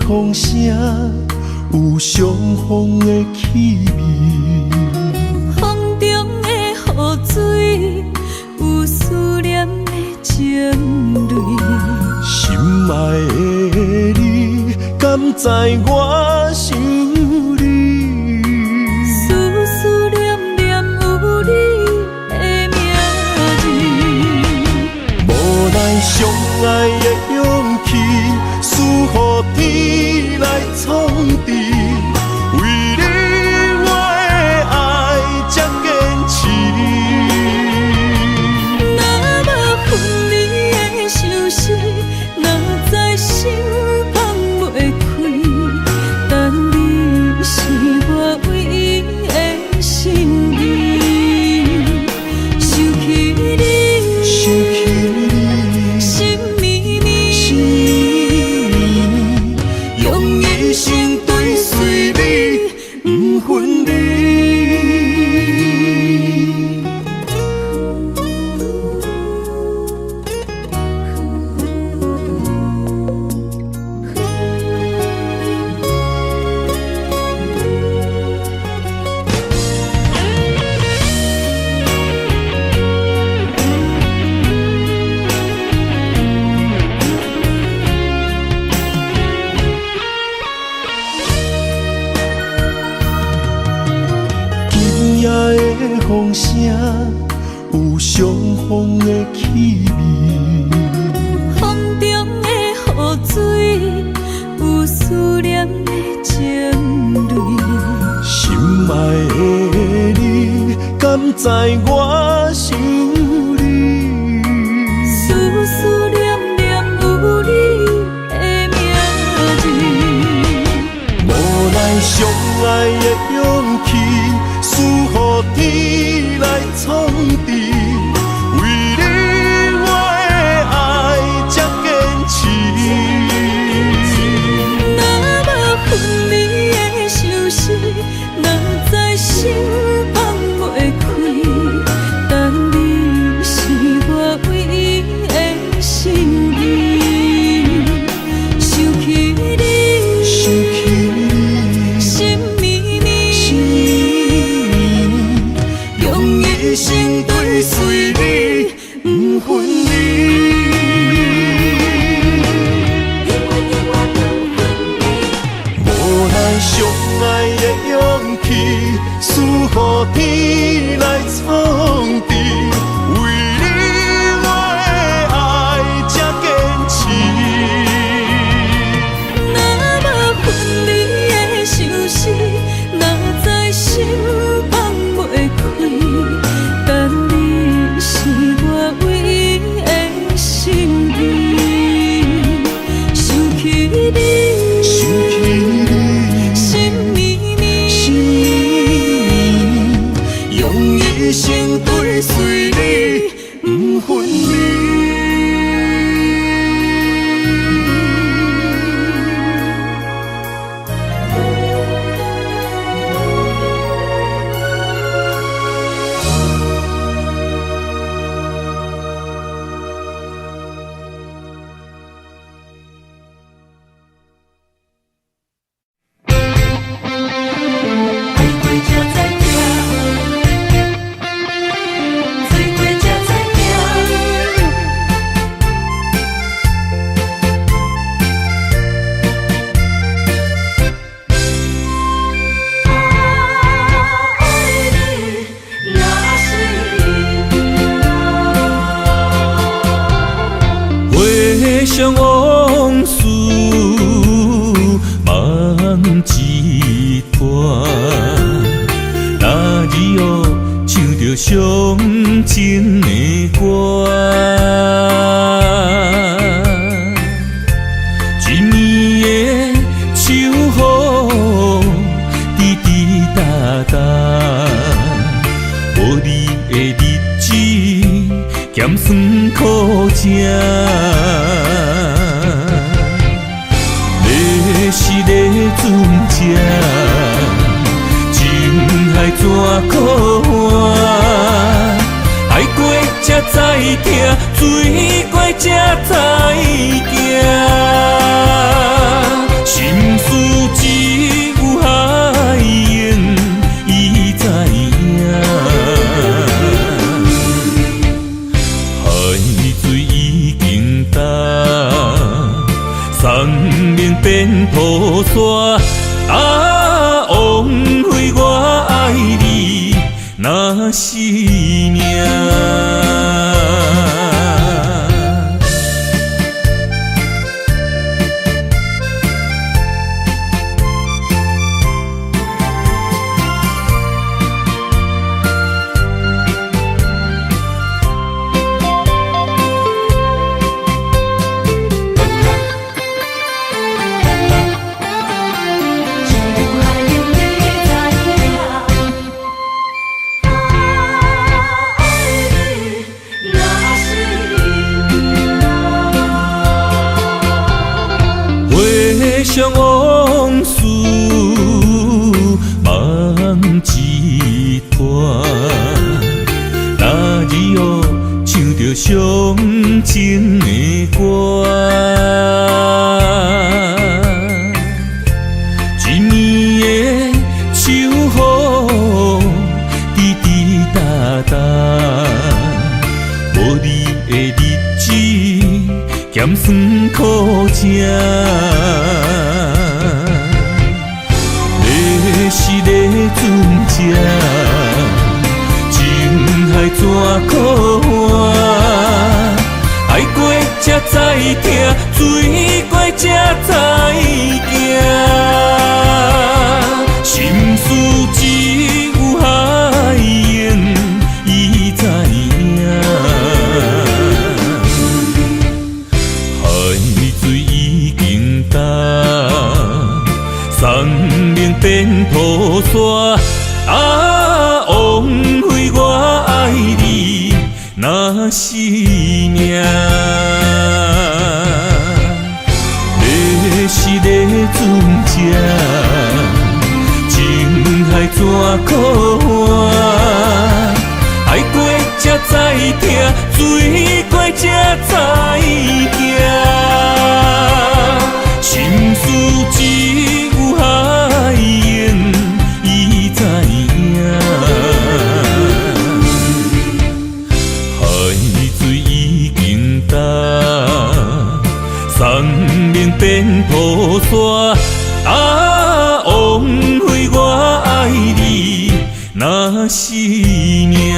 风声有相逢的气味，风中的雨水有思念的情泪。心爱的你，敢知我想你？思念念有你的名字，无奈相爱的勇气，输予天来创治。为你我的爱才坚持。若无分离的相思，哪知心放袂开。但你是我唯一的心意，想起你，心绵绵，用一生追随你，不分离。风声有相逢的气味，风中的雨水有思念的情泪。心爱的你，敢知我想你？思念念有你的名字，无奈相爱的勇气，输予天来创治。为你我的爱才坚持。若无分离的相思，哪知心放袂开。但你是我唯一的心意，想起你，心绵绵，用一生追随你，不分离。无奈相爱的勇气，输予天来创治。为你我的爱才坚持。若无分离的相思，哪知心放袂开。但你是我唯一的心意，想起你，心绵绵，用一生追随你，不分离。回想往事梦一团，那日后唱着伤情的歌，要是咧船只，情海怎可换？爱过才知疼，水怪才知行。心事只有海燕伊知影。海水已经干，山面变土沙。啊，枉费我爱你那是命。回想往事，梦一团。那日哦，唱着伤情的歌，一年的秋雨滴滴答答，无你的日子咸酸苦涩。是咧船只，情海怎可换？爱过才知疼，水过才知行。心事只有海燕伊知影。海水已经干，山面变土沙。啊，枉费我爱你那是命。要是咧船只，情海怎可换？爱过才知疼，水过才知行。心事只有海燕伊知影。海水已经干，山面变土沙。啊，枉费我爱你那是命。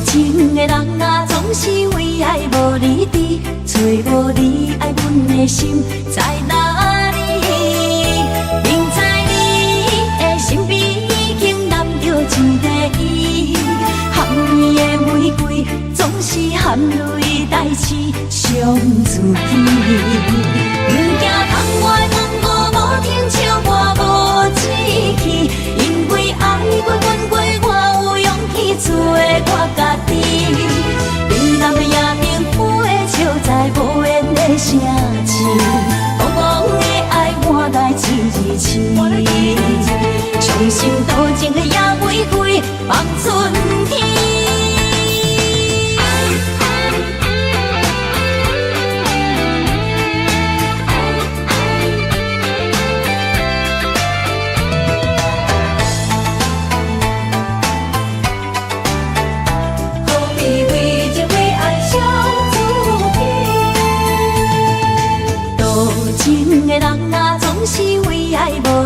情的人啊，总是为爱无离trí，找无你爱阮的心在哪里？明知你的身边已经揽着一个伊，含伊的玫瑰总是含泪代志伤自己。不惊窗外风雨无停，笑我无志气，因为爱过阮过，我有勇气做我家己。冰冷的夜明，飞笑在无言的城市。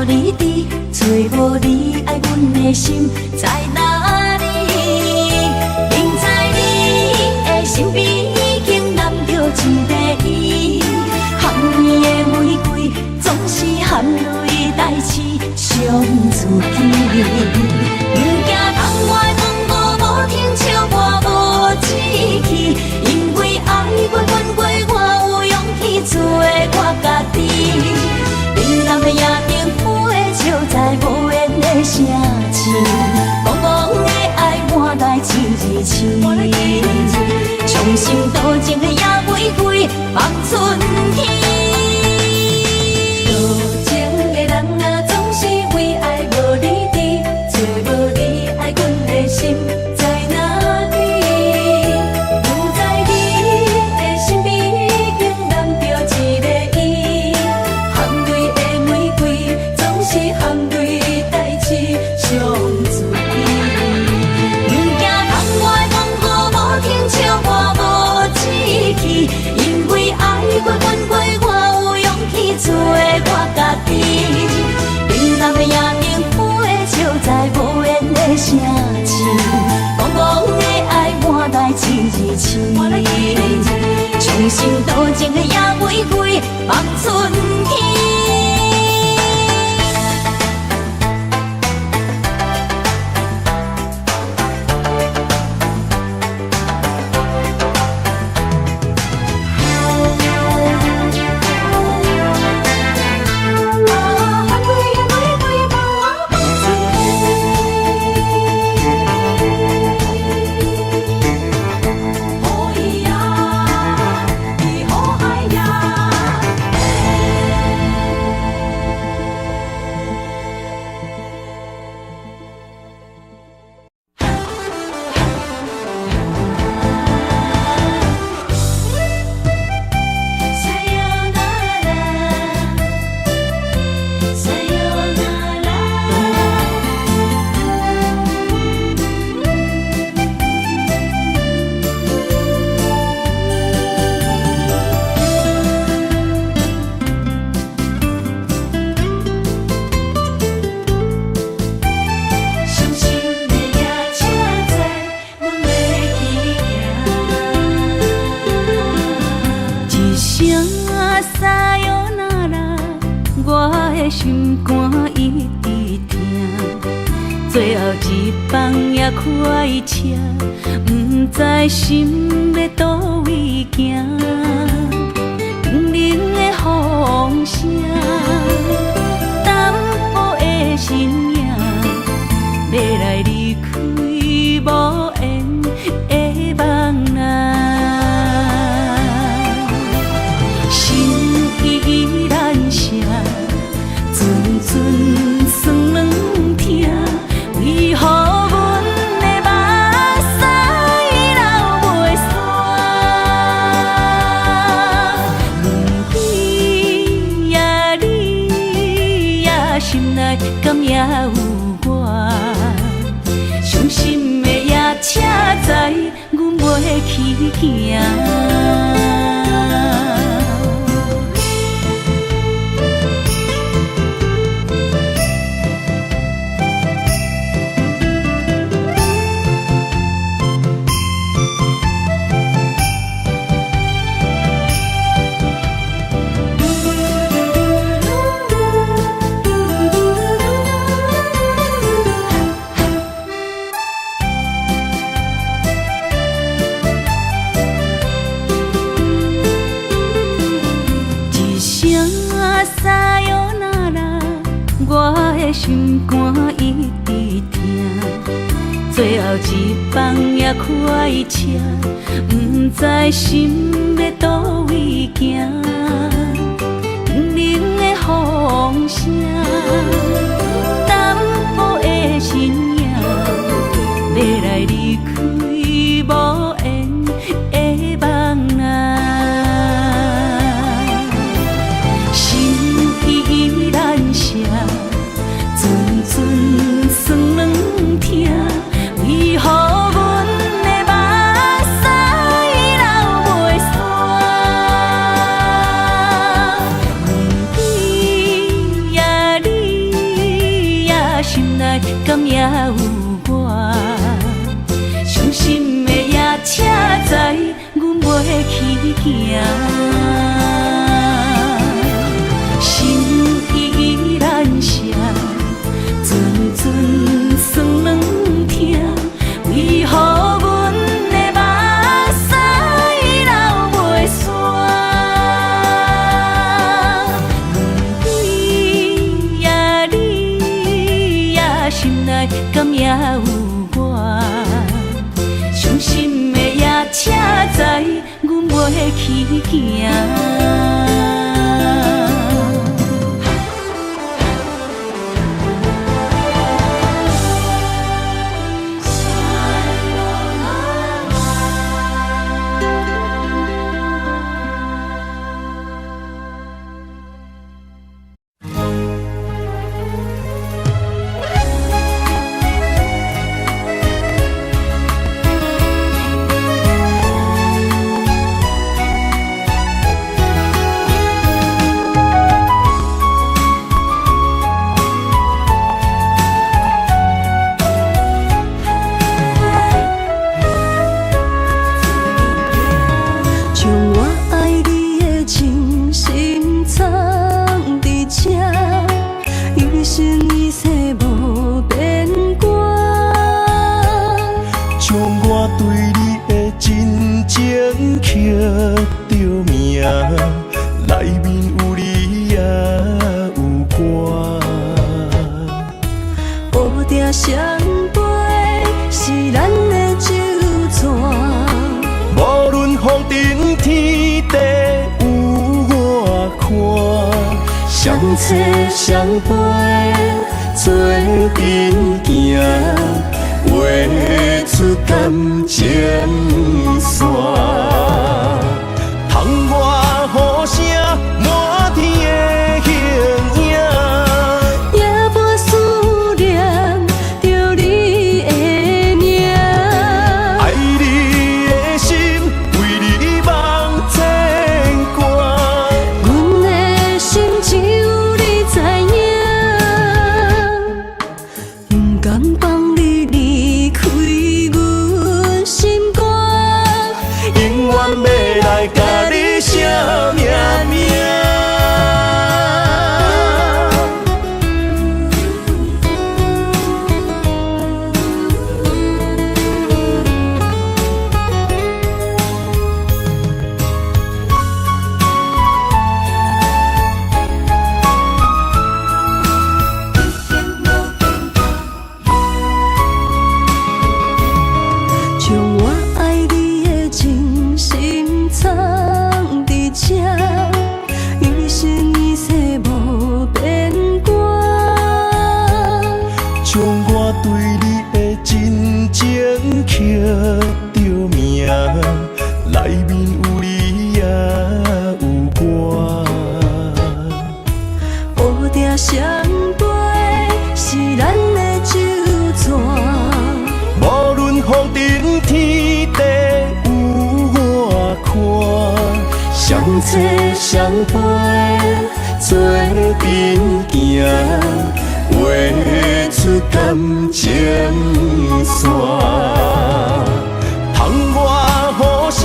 你伫，找无你爱阮的心在哪里？明知你的身边已经揽着一个伊，含伊的玫瑰总是含泪代志伤自己。不惊窗外风雨无停笑我无志气，因为爱过阮过，我有勇气做我家己。冷淡的夜灯花笑在无言的城市，茫茫的爱换来一字伤心多情的野玫瑰望春天。多情的人啊，总是为爱无你伫，找无你爱阮的心在哪里？不知你的身边已经揽着一个伊，含泪的玫瑰总是含泪代志伤自己。不惊窗外风雨无停笑我无志气，因为爱过阮过，我有勇气做我家己。冷淡的夜灯花笑在无言的城市，茫茫的爱换来一字伤心多情的野玫瑰望春天。心肝一直疼，最后一放也开车，不知心要倒位行。冷冷的风声，淡薄的身影，要来离开无缘的梦啊，心依然舍。阵酸软疼，为何阮的目屎流袂煞？轮回呀，你呀，心内敢也有我？伤心的夜车载，阮袂去行。心肝一直疼，最后一放也开车，不知心要倒位行。冷冷的风声，淡薄的身影，要来离开无缘的梦啊，心依然舍。阵酸软疼，为何阮的目屎流袂煞？轮回呀，你心内敢也有我？伤心的夜车载，阮袂去行。心依然舍，阵阵酸软痛，为何阮的目屎流袂煞？你呀你呀，心内敢也有我？伤心的夜车载，阮袂去行。相陪是咱的酒泉，无论风尘天地有我看，相扯相陪做阵行，画出感情线。窗外雨声满天的形影。甲你写命名。将我爱你的真心藏伫这，一生一世无变卦。将我对你的真情刻着名，内面有你也有我。乌定相陪是咱的酒泉，无论风尘天地有我看，相扯相陪做阵行，画出感情线。窗外雨声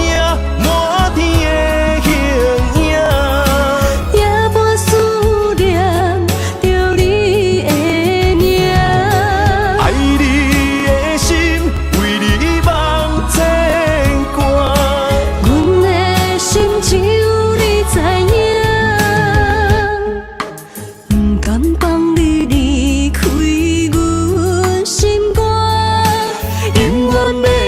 满天的形影。夜半思念着你的名，爱你的心为你梦牵挂，阮的心只有你知影，不甘放你离开阮心肝，永远要。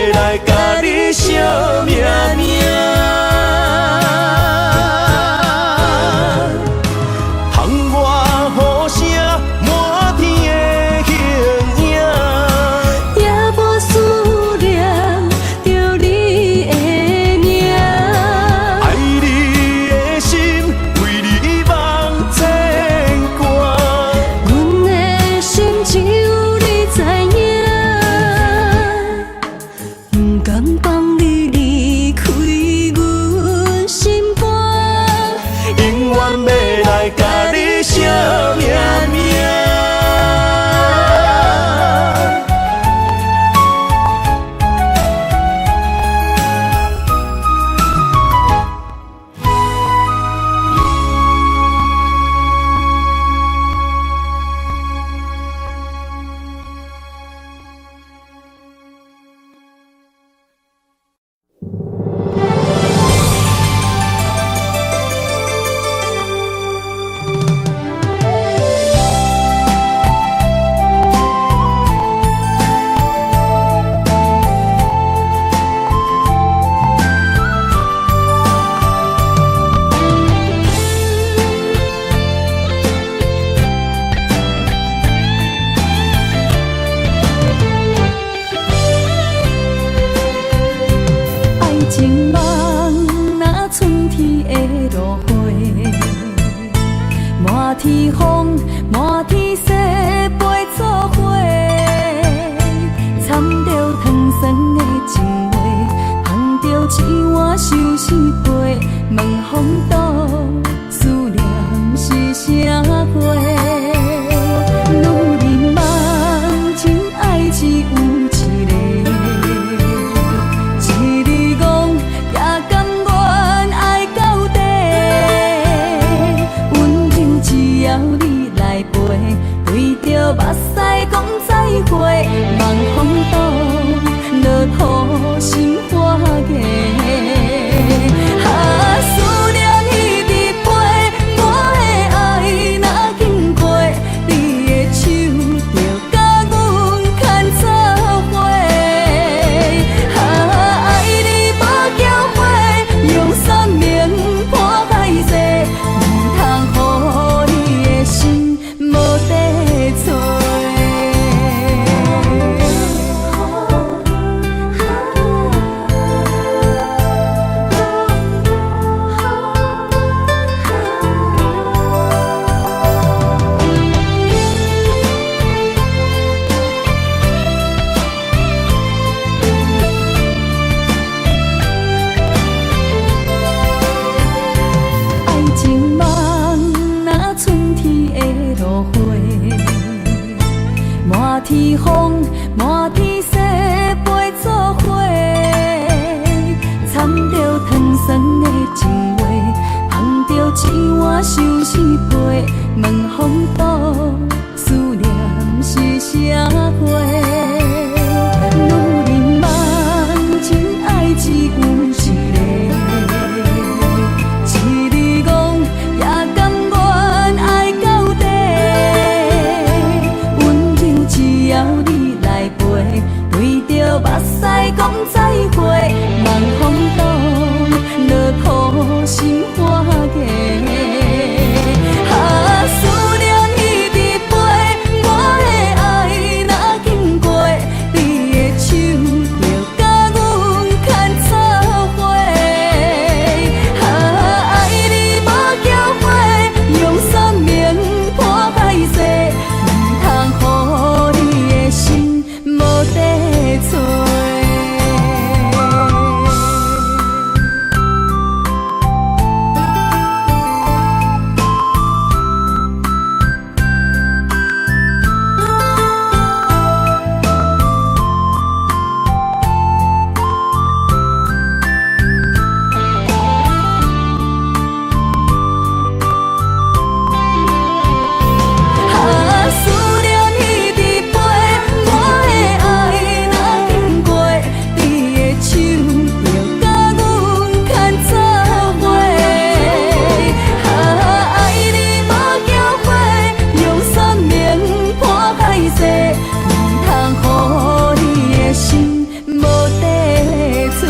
天风，满天雪，陪做伙，掺着糖酸的情话，捧着一碗相思杯，问风度，思念是啥货？女人梦情爱只有一个，一字讲也甘愿爱到底，温柔只要你来陪，对着目屎讲再会，望风度，落雨心花芽。思念一直陪，我的爱若经过，你的手就甲阮牵做伙。爱你无交汇，用生命破海誓，唔通予你的心无地找。爱情梦若春天的落花，满天风，满天雪，陪做伙，掺着糖酸的情话，捧着一碗相思杯，问风度，思念是啥货？女人梦情爱只有一个。一字讲也甘愿爱到底，温柔只要你来陪，对着目屎讲再会，望风度，落雨心花芽。思念一直陪，我的爱若经过，你的手就甲阮牵做伙。爱你无交汇，用生命破海誓，唔通予你的心无地找。思念一直陪，我的爱若经过，你的手就甲阮牵做伙。爱你无交汇，用生命破海誓，唔通予你的心无地找。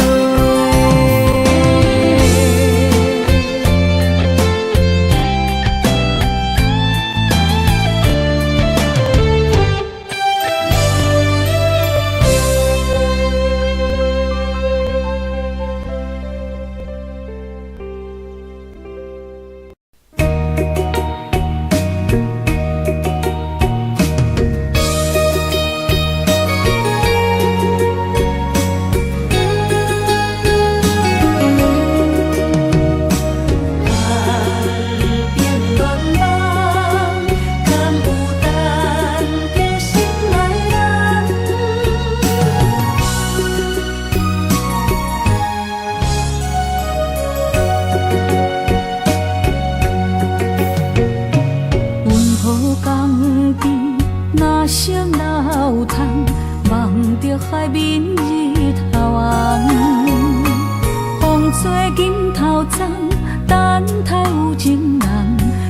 那声老叹，望着海面日头红，风吹金头鬃，等待有情人，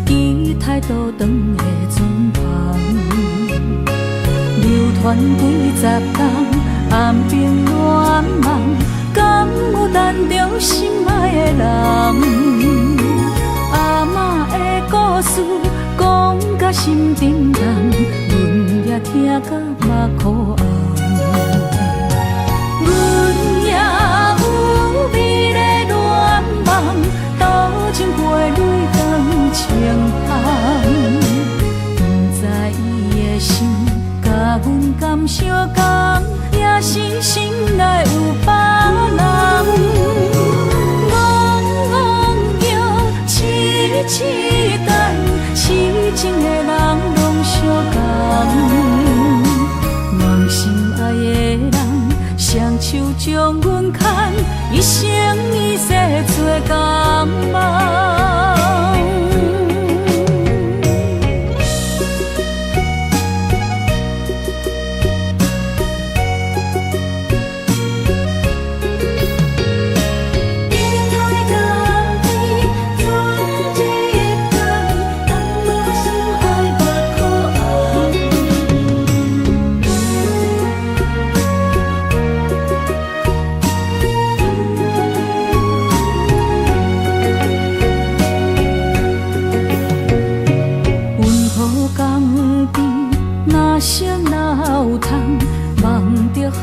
期待倒转的船旁，流传几十冬，暗边乱梦，敢有等着心爱的人？阿嬷的故事讲甲心沉重，阮也听甲目眶红。阮也有美丽恋梦，多情花蕊光情香。心，甲阮感相共，也是心内有别人。痴等，痴情的人拢相共，梦心爱的人，双手将阮牵，一生一世做共梦。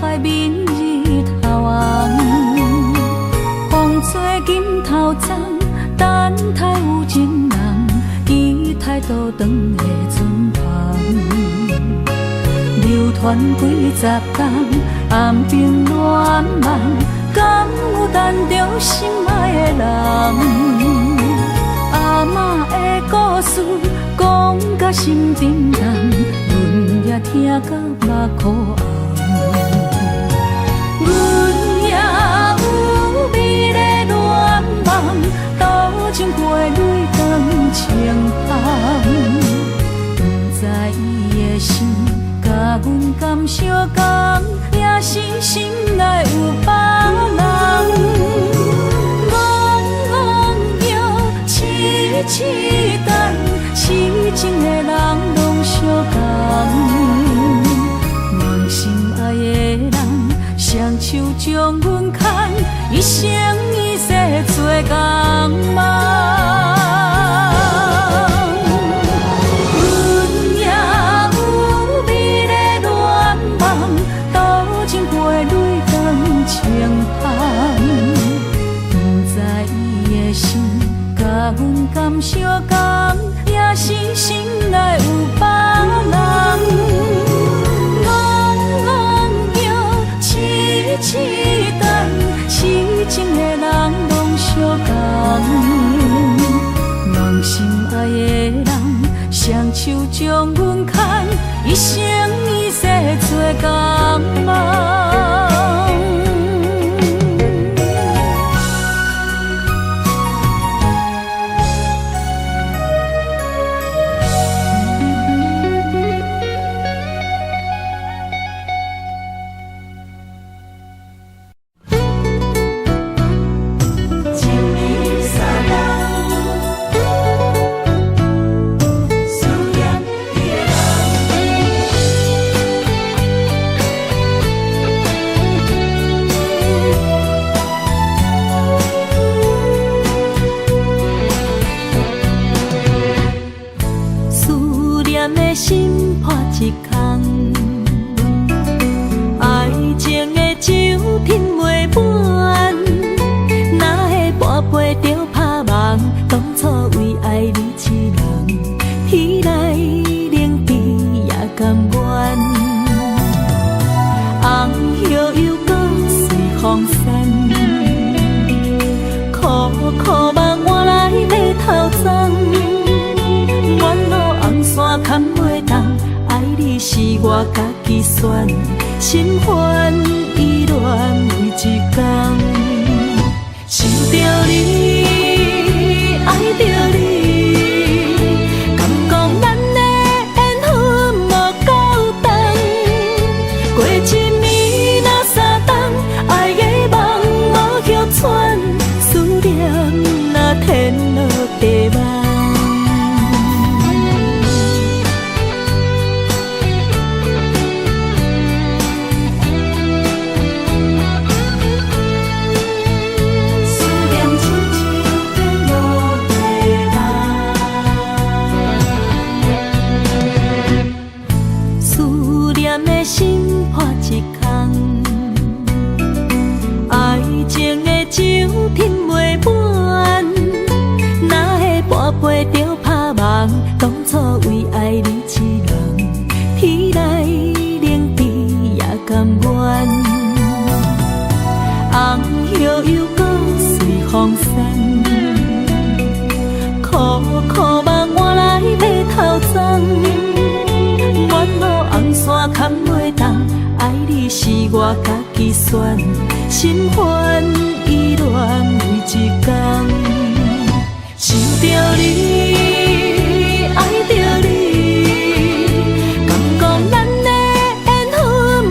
海面日头红，风吹金头鬃，等待有情人，期待倒转的船旁。流传几十天，暗兵乱梦，敢有等着心爱的人？阿嬷的故事讲甲心沉重，阮也听甲目眶红。阮也有美丽恋梦，多情花蕊长情香。不知伊的心，甲阮感相共，也是心内有别人。痴等，痴情的人拢相共，梦心爱的人，双手将阮牵，一生一世做共梦。阮也有美丽恋梦，多情花蕊长情香。不知伊的心，甲阮感相共，也是心内有别人。痴等，痴情的人拢相共，梦心爱的人，双手将阮牵，一生一世做共梦。我家己选，心烦意乱每一天，想着你，爱着你，敢讲咱的缘分无够长？过一暝若三冬，爱的梦无休喘，思念若天落地网。当初为爱你痴人，天风散，苦苦梦换来马头鬃，远路红线牵袂动，爱你是我家己选，心烦意乱每一天，想着你，爱着你，敢讲咱的缘分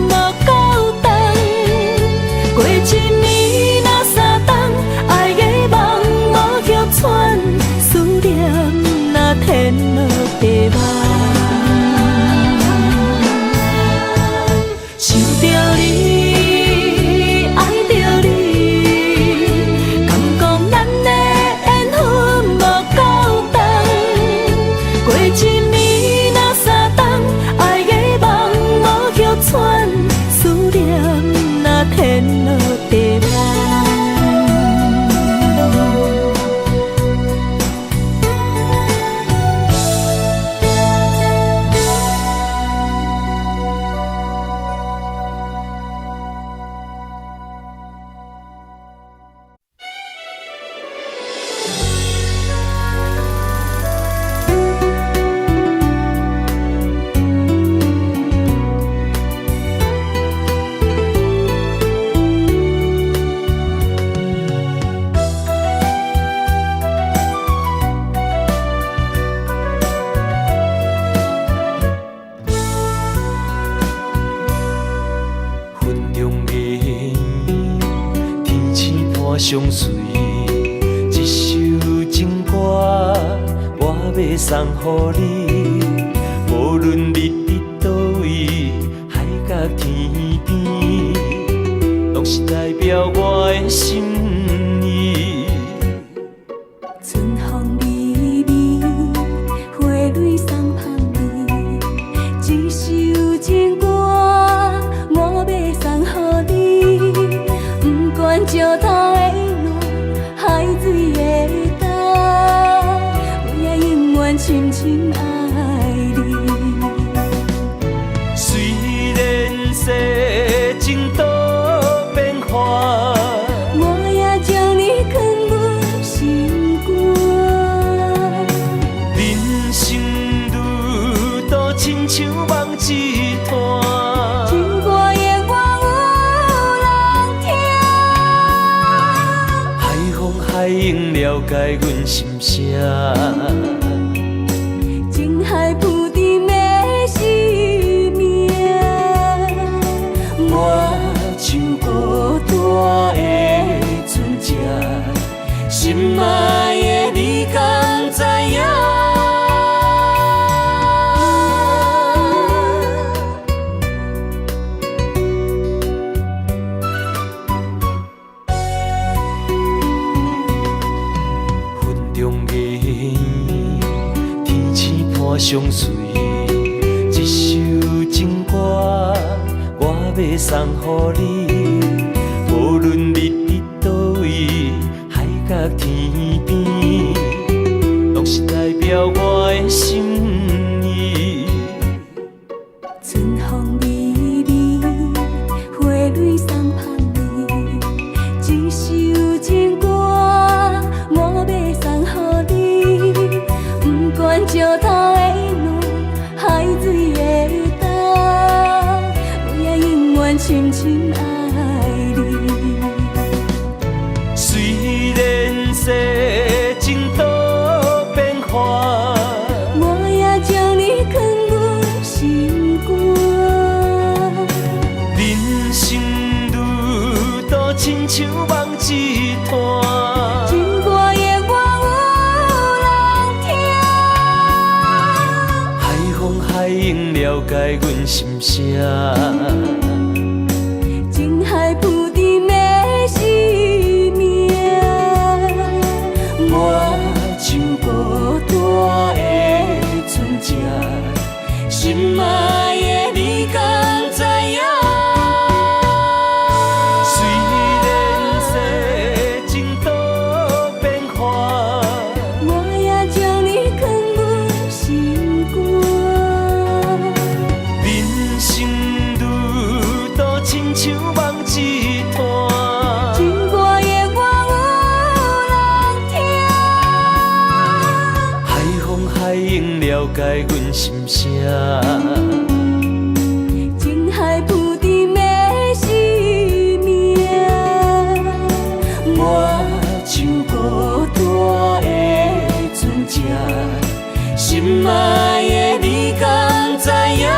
无够长，过一年若三冬，爱的梦无歇喘，思念若天落地网。想着你，爱着你，敢讲咱的缘分无够长，过一年若三冬，爱的梦无歇喘，思念若天落地网。相随，一首情歌我要送予你。无论你伫倒位，海角天边，拢是代表我的心意。春风微微，花蕊送香味，一首情歌我要送予你。不管石头的路，海水的干，我也永远深深爱你。虽然世情多变化，我也将你藏入心肝。人生旅途亲像梦一段，情歌永远有人听。海风海涌了解阮心声，情海浮沉的生命，我像孤单的船只，心爱的你敢知影？云中月，天星伴相随，一首情歌我要送予你。无论你伫倒位，海角天边，拢是代表我的心意。春风微微，花蕊送香味，一首情歌我要送予你。不管石头的路，海水的干，我也永远深深爱你。虽然世情多变化，我也将你藏入心肝。人生旅途亲像梦一段，情歌永远有人听。海风海涌了解阮心声，情海浮沉的生命，我像孤单的船只，心爱的你敢知影？虽然世情多变化，我也将你藏入心肝。人生旅心声。情海浮沉的生命，我像孤单的船只，心爱的你敢知影？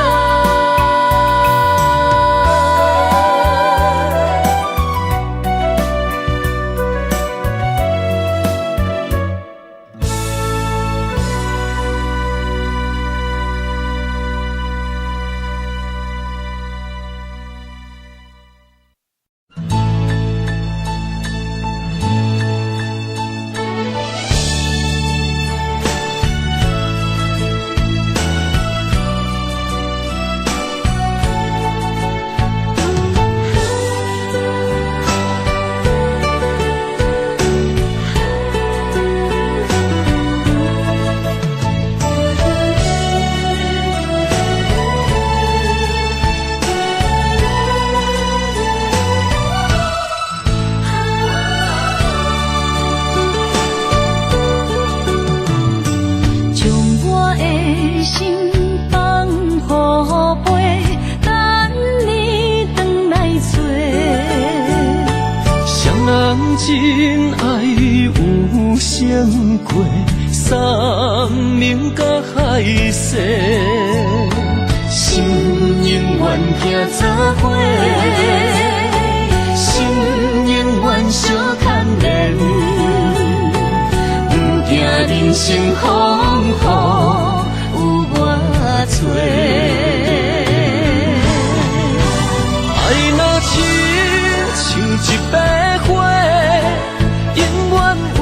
真爱有成过，三明甲海誓，心永远行作伙，心永远相牵连，不惊人生风雨有我找。爱若亲像一杯花，永远温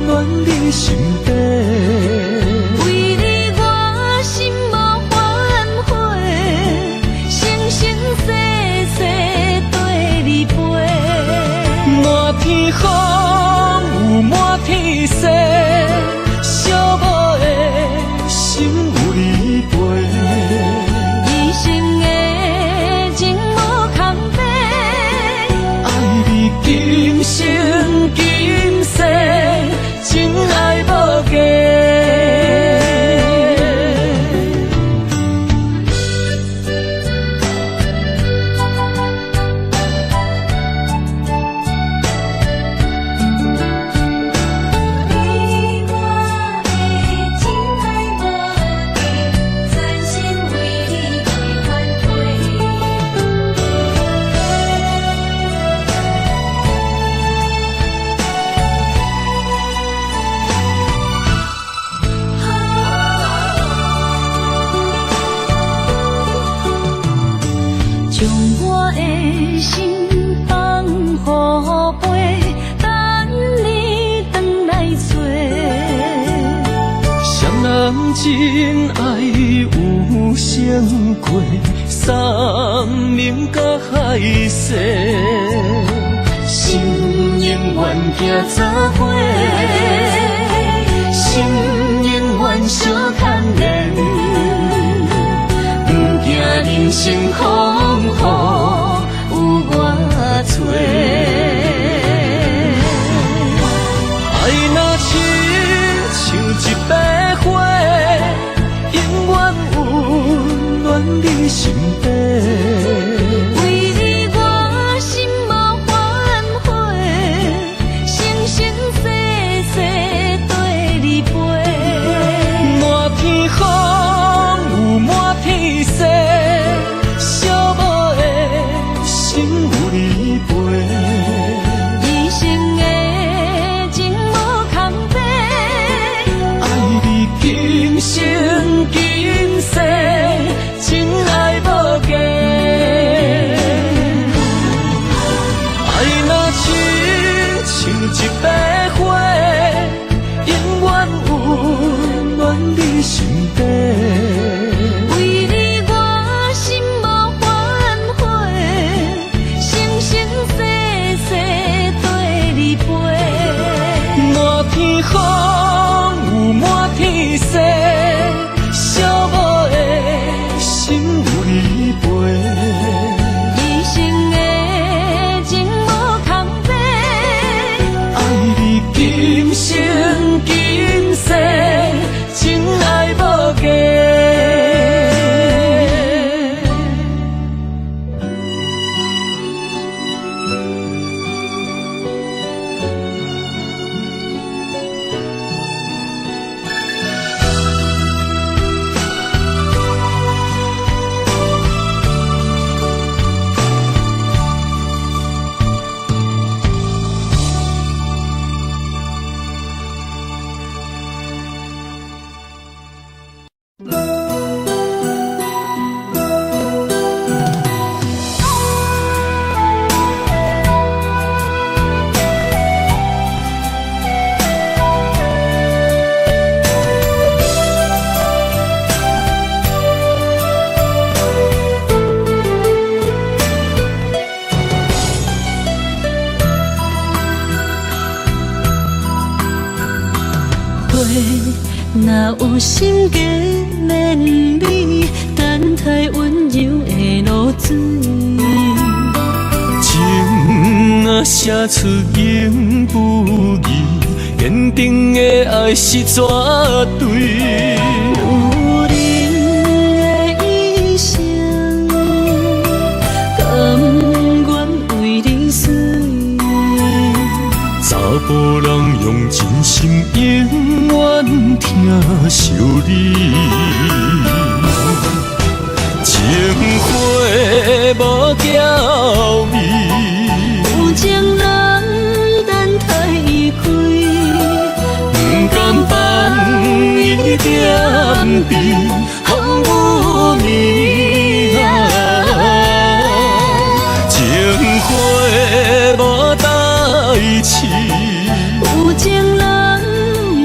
暖你身边。为你我心无反悔，生生世世跟你陪。满天风有满天雪，寂寞的心有你陪。一生的情无空白，爱你今生今世，真爱无价。你我的真爱无价，全心为你去反悔。将我的心放予飞，等你回来找。双人真爱有成过，三明甲海誓，心永远行作伙，心永远相牵连，不惊人生风雨有我找。爱若亲像一杯花，永远温暖你身边。为你我心无反悔，生生世世跟你陪。满天风有满天雪，寂寞的心有你陪。一生的情无空白，爱你今生今世，真爱无价。爱若亲像一杯花，永远温暖你身边。为你我心无反悔，生生世世跟你陪。满天风有满天雪，寂寞的心有你陪。一生的情无空白，爱你今生今世，真爱无价。有心计连理，等待温柔的露水。情啊写出永不移，坚定的爱是绝对。有人的一生，甘愿为你碎。查甫人用真心永远疼惜你，情花无娇味，有情人等待伊开，不甘放伊点滴，风雨暝情花无代志。有情人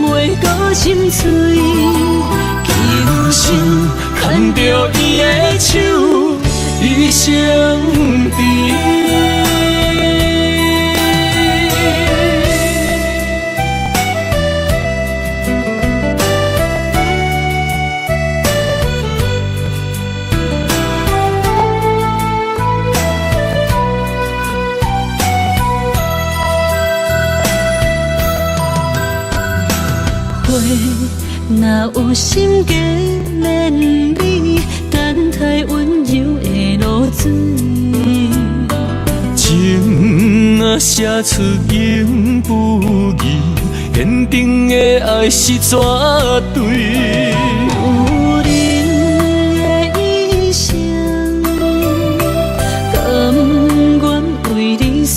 袂搁心碎，轻声牵着伊的手，一生甜。若有心计连理，等待温柔的露水。情啊写出永不移，坚定的爱是绝对。有人的一生，甘愿为你碎。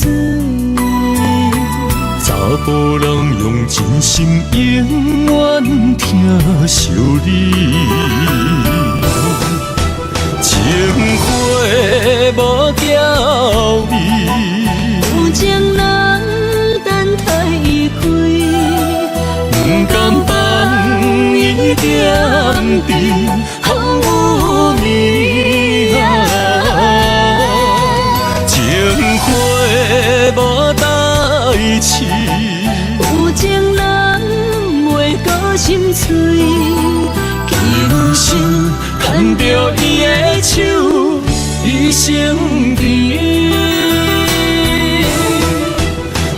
查甫人用真心永远疼惜你，情花无娇味，有情人等待伊开，不甘放伊点滴，风雨暝情花无代志。有情人袂搁心碎，轻声牵着伊的手，一生甜。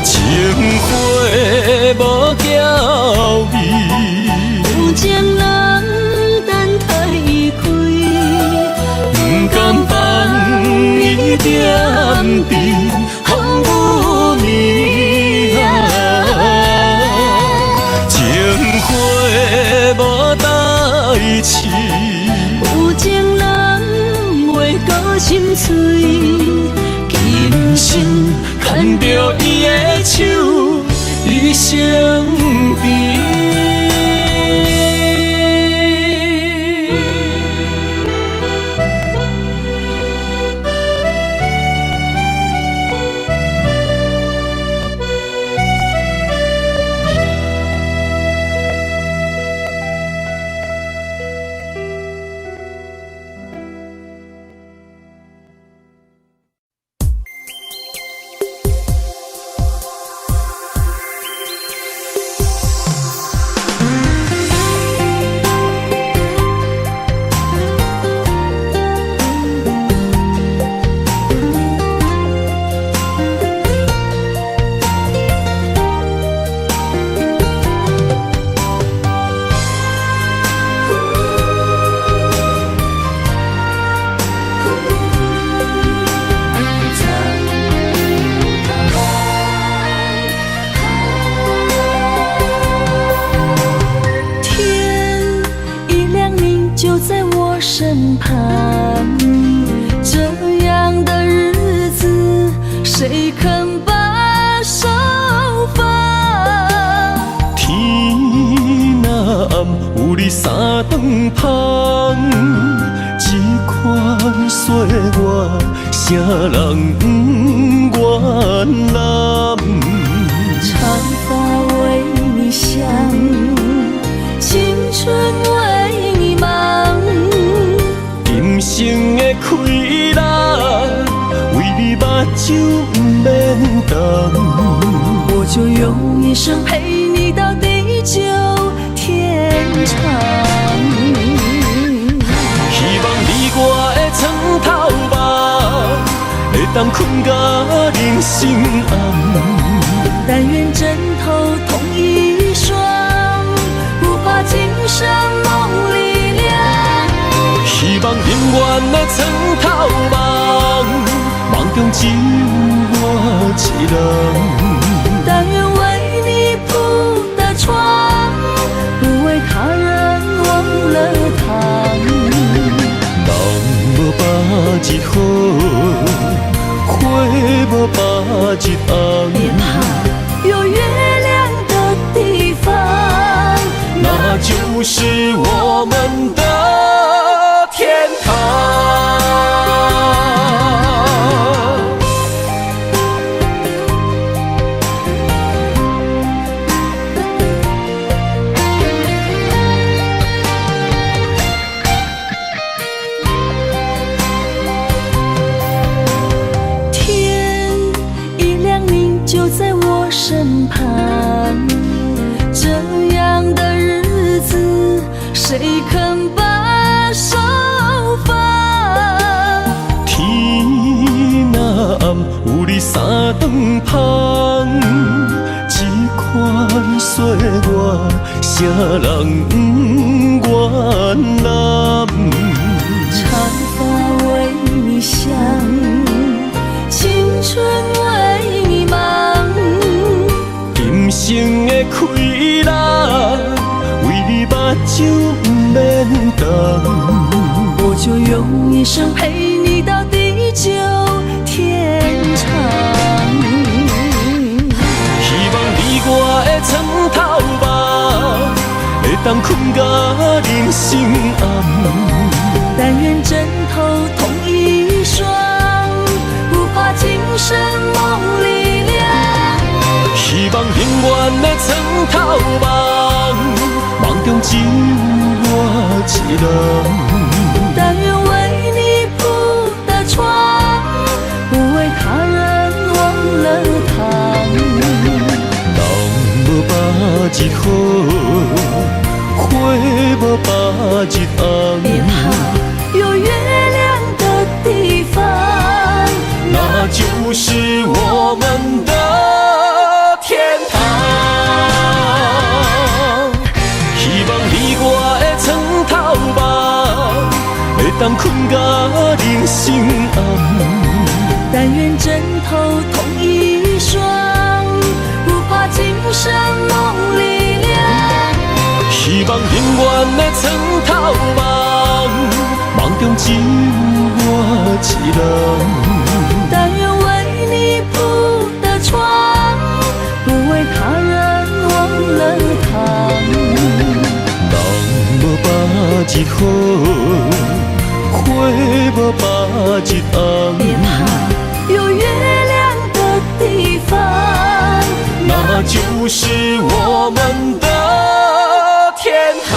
情花无娇味，有情人等待伊开，不甘放伊点滴，风雨暝情花无代志。有情人袂搁心碎，轻声牵着伊的手，一生甜。身旁，这样的日子谁肯把手放？天若暗，有你三顿香，这款岁月，啥人不愿揽？长发为你香，青春为你忙。今生的快乐，为你目睭不免干。我就用一生陪你到地久天长。希望你我的床头梦，会当困甲人生暗。但愿枕头同一双，不怕今生梦里凉。希望永远的床头梦，梦中只有我一人。但愿为你铺的床，不为他人忘了躺。人无百日好，花无百日红。别怕，有月亮的地方，那就是我们的天堂。身旁，这样的日子，谁肯把手放？天若暗，有你三顿香，这款岁月，谁人不愿揽？长发为你香，青春为你忙。今生的快乐，为你目睭不免干。我就用一生陪你到地久天长。希望你我的床头梦，会当困甲人生暗。但愿枕头同一双，不怕今生梦里凉。希望永远的床头梦，梦中只有我一人。但愿为你铺的床，不为他人忘了躺。人无百日好，花无百日红。别怕，有月亮的地方，那就是我们的天堂。希望你我的床头梦，会当困甲人生暗。但愿枕头同一双，不怕今生梦里凉。希望永远的床头梦，梦中只有我一人。但愿为你铺的床，不为他人忘了躺。人无百日好，花无百日红。别怕，有月亮的地方，那就是我们的天堂。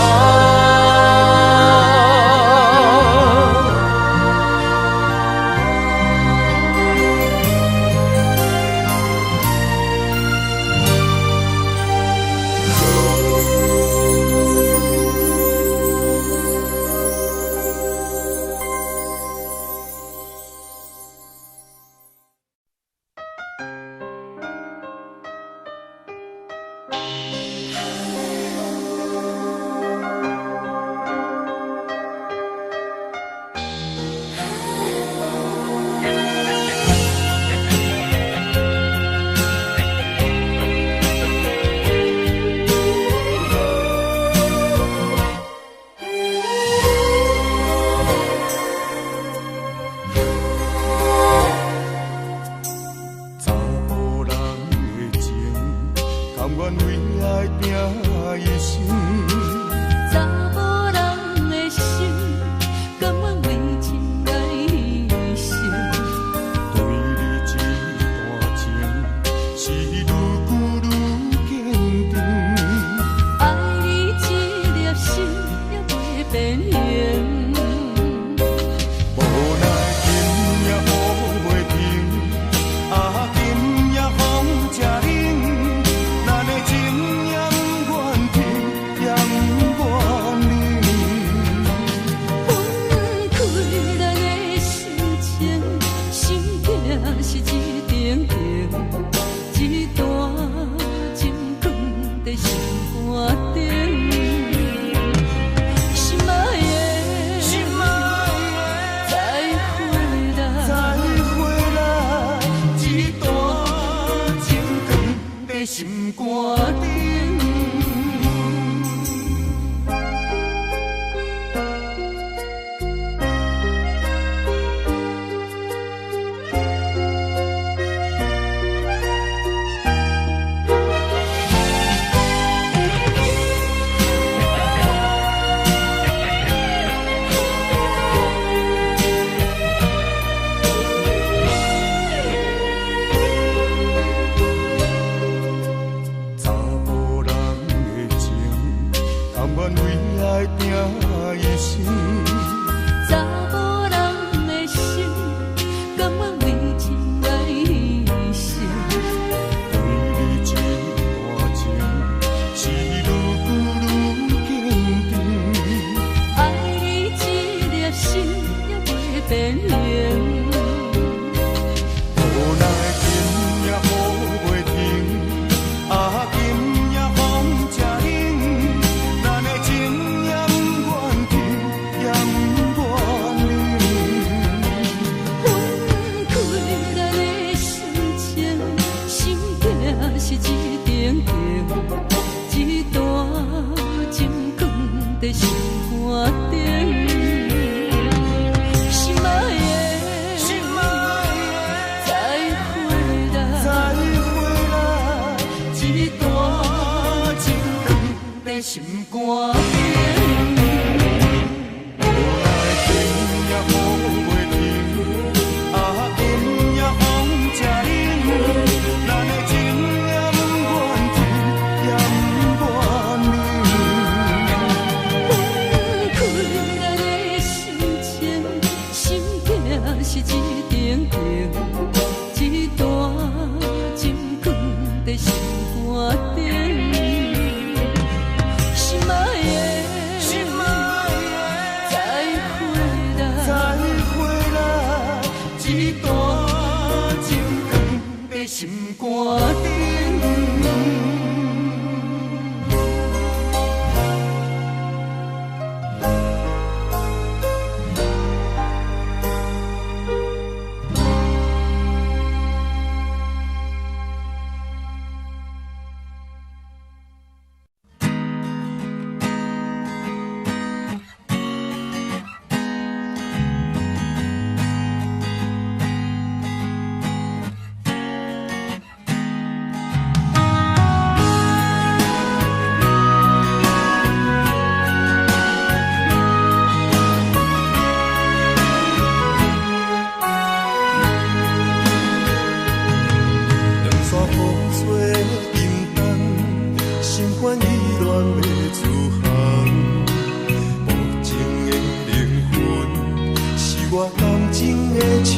的树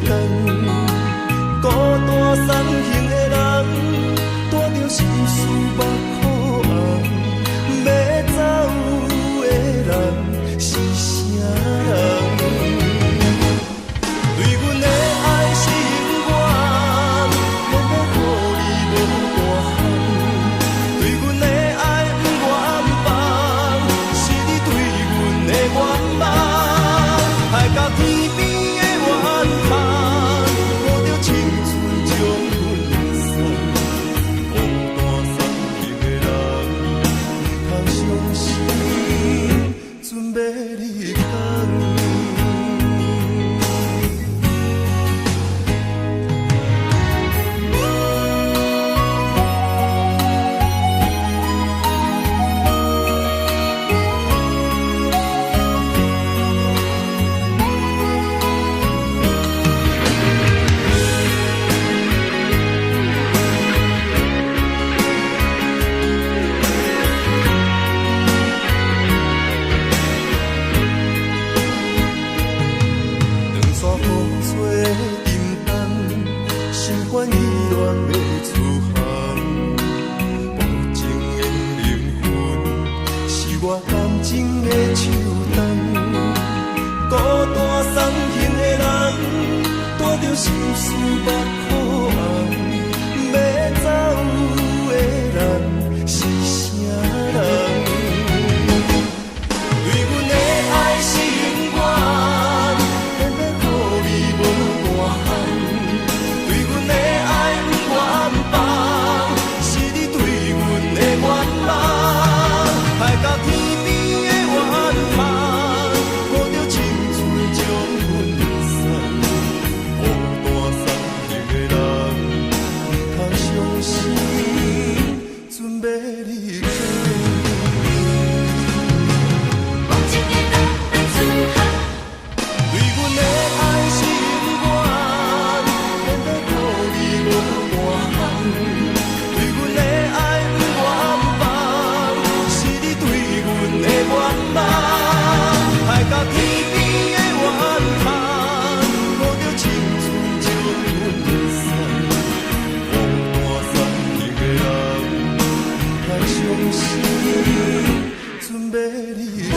灯，孤单送行的人，带着心事目苦红，要走的人是啥人？对阮的爱心愿，偏要予你无大限。对阮的爱不愿放，是你对阮的愿望。海角天边的远航，抱着青春将阮送。孤单送行的人，通相信，准要离开。心事目苦红，要走的人是啥人？对阮的爱心愿，偏要予你无大限。对阮的爱不愿放，是你对阮的愿望。海角天边的远航，抱着青春将阮送。准备离开。对阮的爱心愿，偏要予你无大限。对阮的爱不愿放，是你对阮的愿望。海角天边的远航，抱着青春将阮送。相信，准备离开。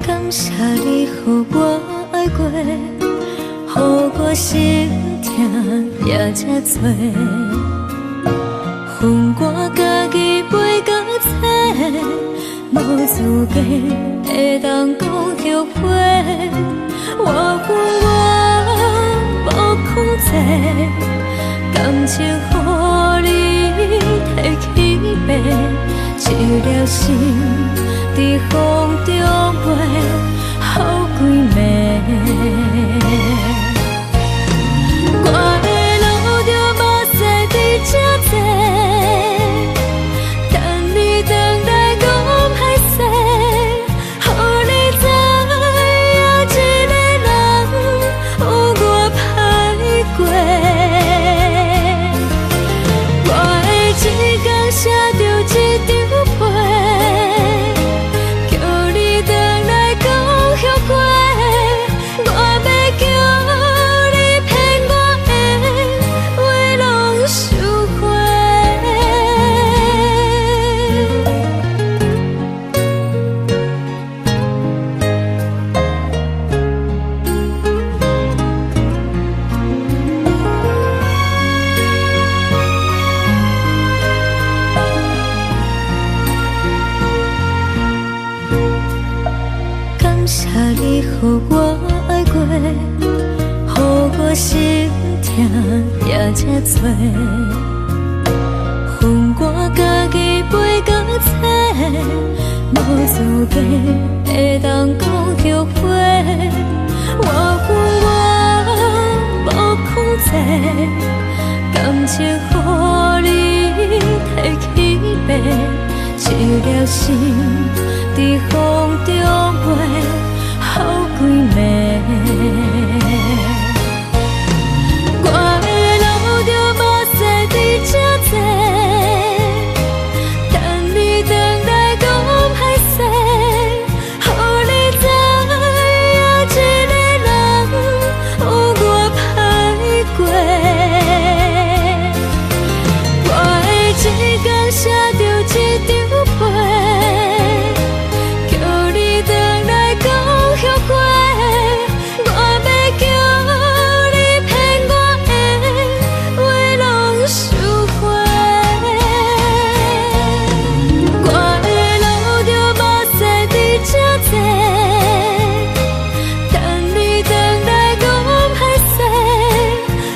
感谢你予我爱过，予我心痛也这多，恨我家己袂到切，无资格会当讲后悔。我恨我无控制，感情予你摕去卖，一粒心。在风中飞，好几暝。我的路着目屎在这多，等你回来讲歹势，予你知影一个人有我歹过。我的一天写着一张被。叫你回来讲。心痛也这多，恨我家己袂到切，无资格会当讲后悔。我恨我无控制，感情予你摕去卖，一粒心伫风中飞，好几暝。我的路着无细伫这多，等你回来讲歹势，予你知影一个人有我歹过。我的一天写着一张被，叫你回来讲后悔。我要叫你骗我的话拢收回。我的路着无细伫这多，等你回来讲歹势，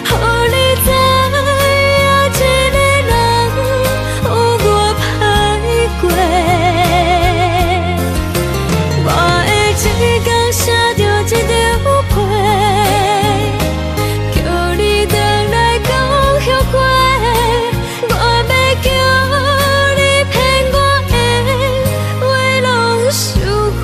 予你知影一个人有我歹过。我的一天写着一张被，叫你回来讲后悔。我要叫你骗我的话拢收回。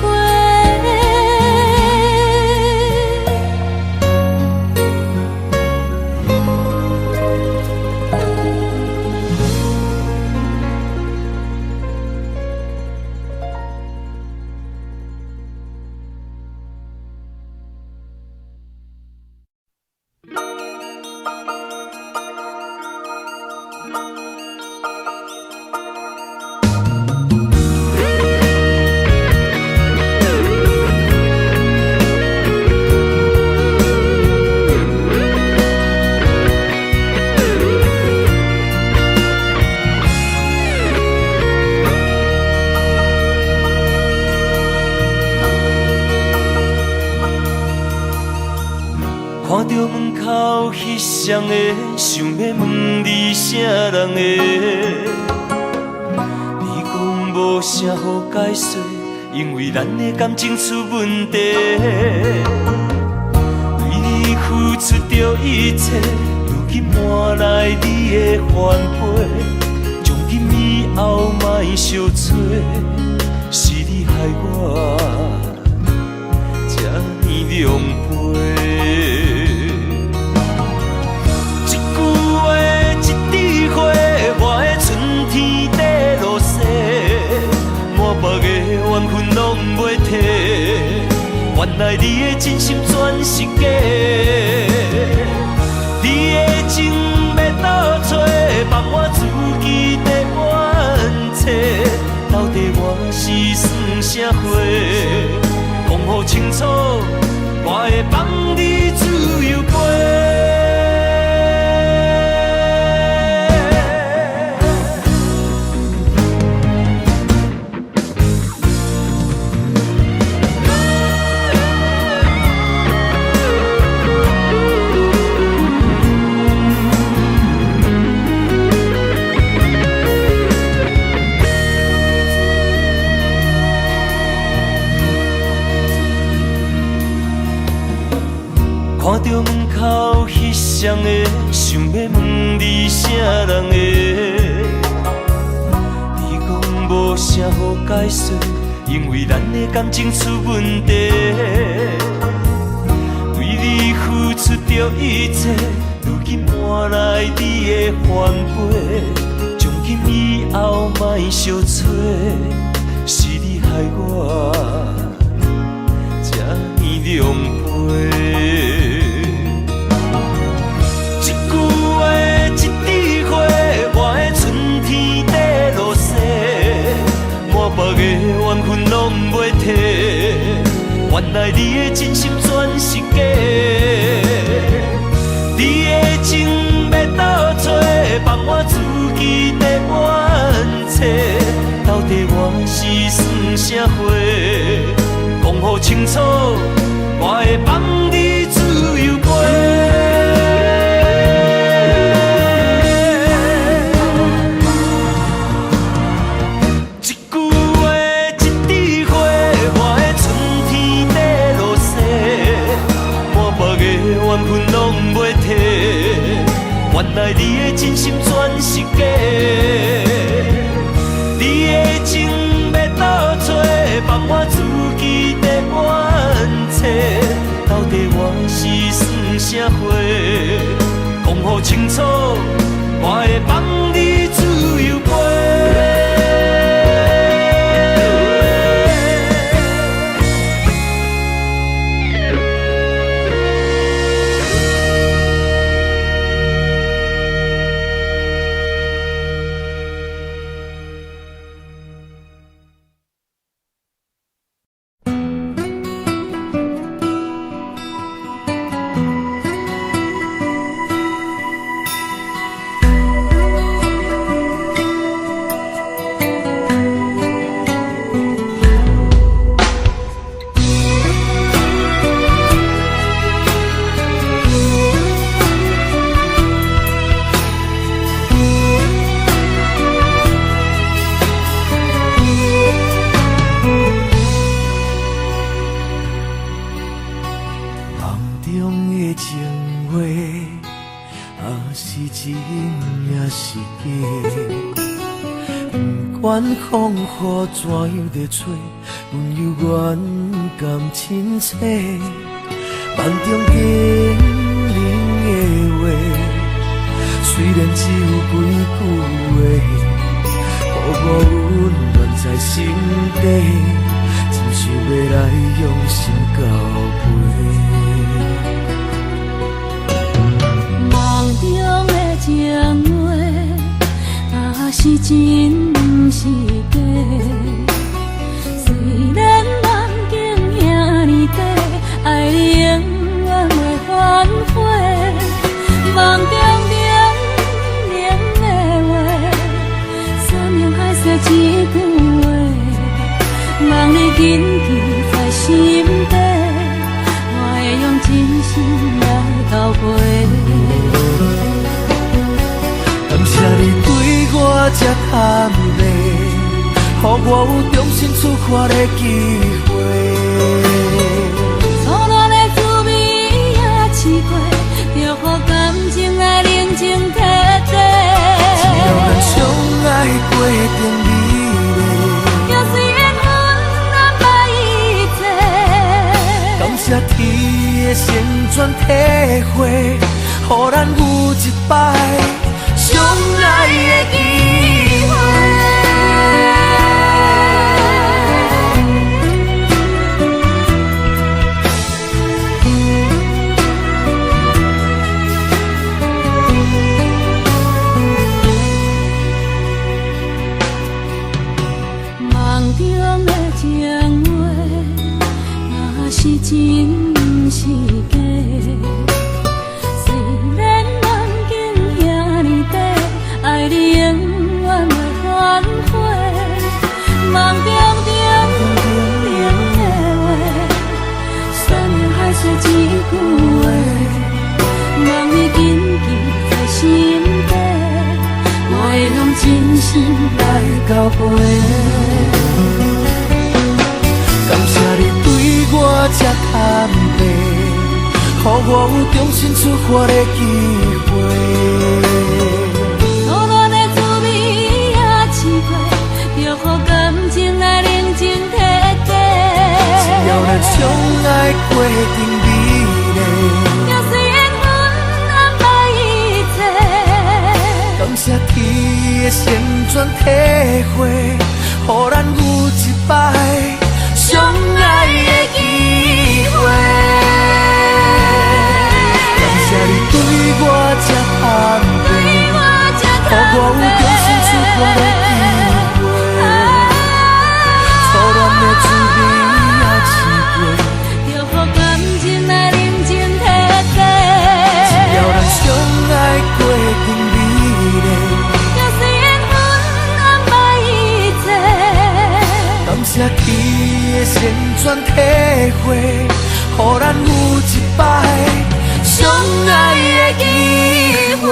看着门口迄双的，想要问你啥人的？你讲无啥好解释，因为咱的感情出问题。为你付出着一切，如今换来你的反背。从今以后莫相找，是你害我这呢狼狈。我的春天在落雪，满目的缘分拢袂褪。原来你的真心全是假，你的情要倒找，放我自己在冤切。到底我是算啥货？讲好清楚，我会放你自由飞。看着门口迄双的，想要问你啥人的？你讲无啥好解释，因为咱的感情出问题。为你付出着一切，如今换来你的反背。从今以后莫相找，是你害我这呢狼狈。目的缘分拢袂褪，原来你的真心全是假，你的情要倒找，放我自己在冤切。到底我是算啥货？讲好清楚，我会放你自由飞。心全是假。你的情要倒找，放我自己在怨切。到底我是算啥货？讲好清楚，我会放你自由飞。风雨怎样在吹，阮犹原甘亲切。梦中经人的话，虽然只有几句话，予我温暖在心底，真想要来用心交陪。梦中的情话，是真不是假。虽然梦境遐尼短，爱你永远袂反悔。梦中冷的话，山盟海誓一句话，望你紧记在心底，我会用真心来交陪。感谢你对我这坦白，予我有重新出发的机会。错乱的滋味也试过，就予感情来冷静体地。只要咱相爱过程美丽，就算缘分安排一切。感谢天的旋转体会，予咱有一摆相爱的机会。梦中的情话，若是真不是假。虽然梦境遐尼短，爱你永远袂反悔。梦中冷的话，山盟海誓一句话，望你紧记在心底，我会用真心来交陪。感谢你对我这坦白，予我有重新出发的机会。错乱的滋味也试过，就予感情来冷静体地。只要咱相爱过程美丽，就算缘分安排一切。感谢天的旋转体会，予咱有一摆相爱的机会。感谢你对我这坦白，予我有重新出发的机会。错乱的滋味也试过，就予感情来冷静体地。只要咱相爱过程美丽，就算缘分安排一切。感谢天的旋转体会，予咱有一摆相爱的机会。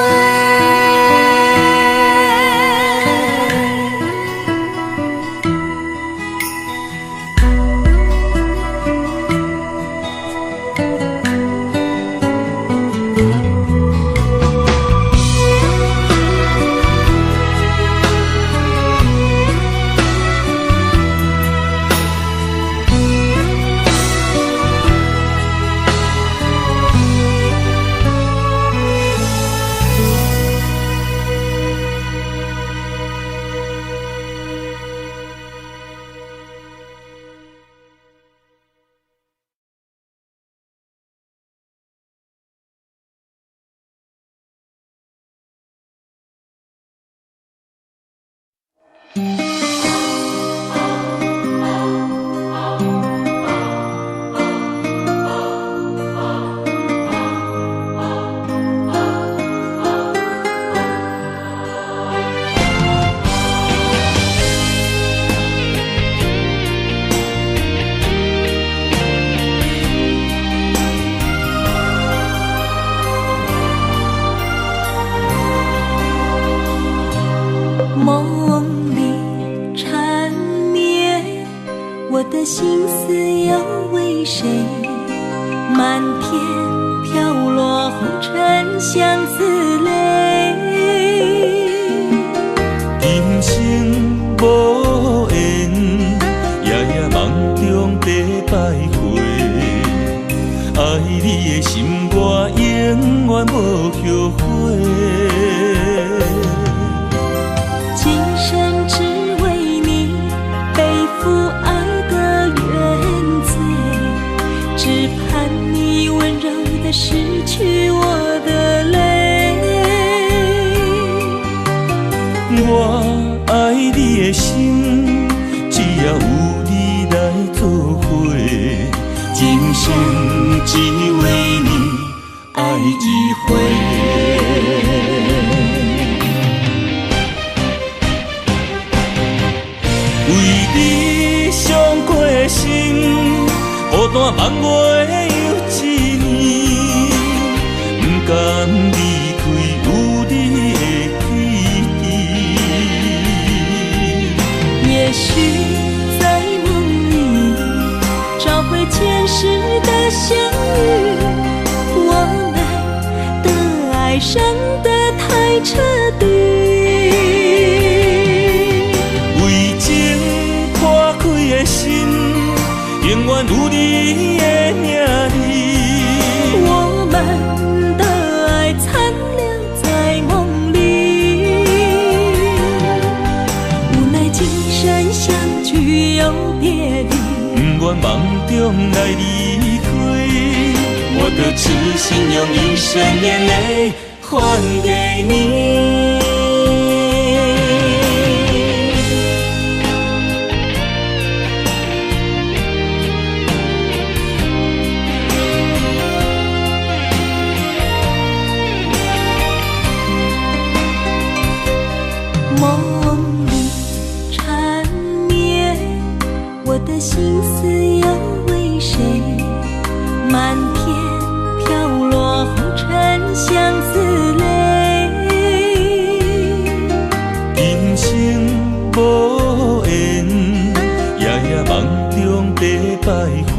梦里缠绵，我的心思要为谁？满天飘落红尘相思泪。今生无缘，夜夜梦中在徘徊。爱你的心，我永远无后悔。今生只为你背负爱的原罪，只盼你温柔地拭去我的泪。我爱你的心，只要有你来作伙，今生只为你爱一回。为你伤过心，孤单万月又一年，不甘离开有你的记忆。也许在梦里找回前世的相遇，我们的爱伤得太彻底。为情破开的心，永远有你的名字。我们的爱残留在梦里，无奈今生相聚又别离。不愿梦中来离开，我的痴心用一生眼泪还给你。梦里缠绵，我的心思要为谁？满天飘落红尘相思泪。今生无缘，夜夜梦中在徘徊。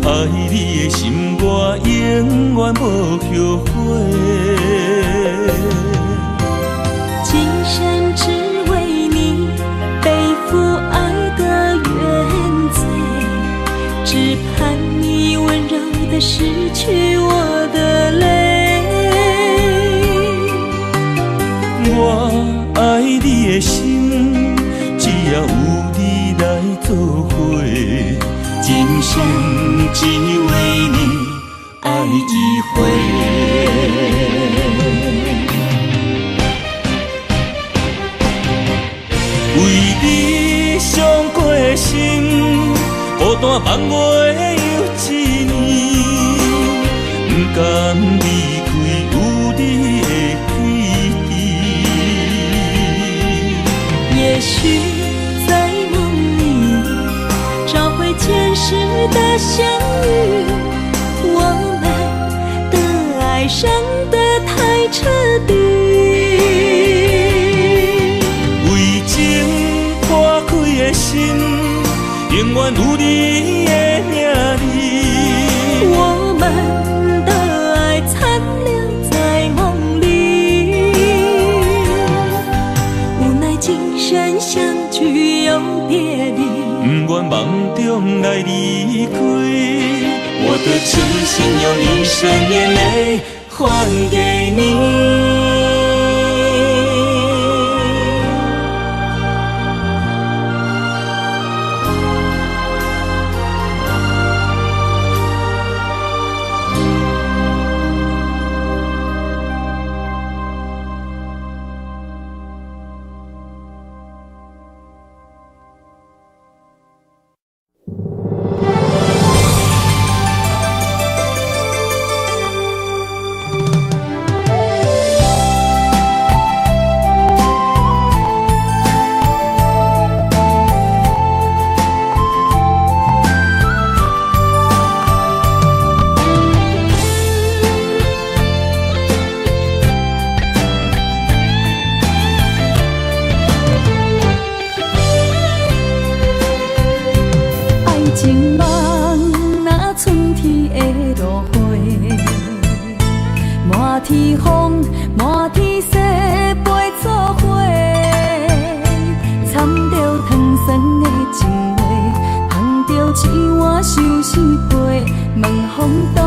爱你的心，我永远无后悔。今生只为你背负爱的原罪，只盼你温柔地拭去我的泪。我爱你的心，只要有你来作伙，今生只为你爱一回。为你伤过心，孤单万月又一年，不甘离开有你的记忆。也许在梦里找回前世的相遇，我们的爱伤得太彻底。为情破开的心，永远有你的名字。我们的爱残留在梦里，无奈今生相聚又别离。不愿梦中来离开，我的痴心用一生眼泪还给你。情梦若春天的落花，满天风，满天雪，陪做伙，掺着糖酸的情话，捧着一碗相思杯，问风度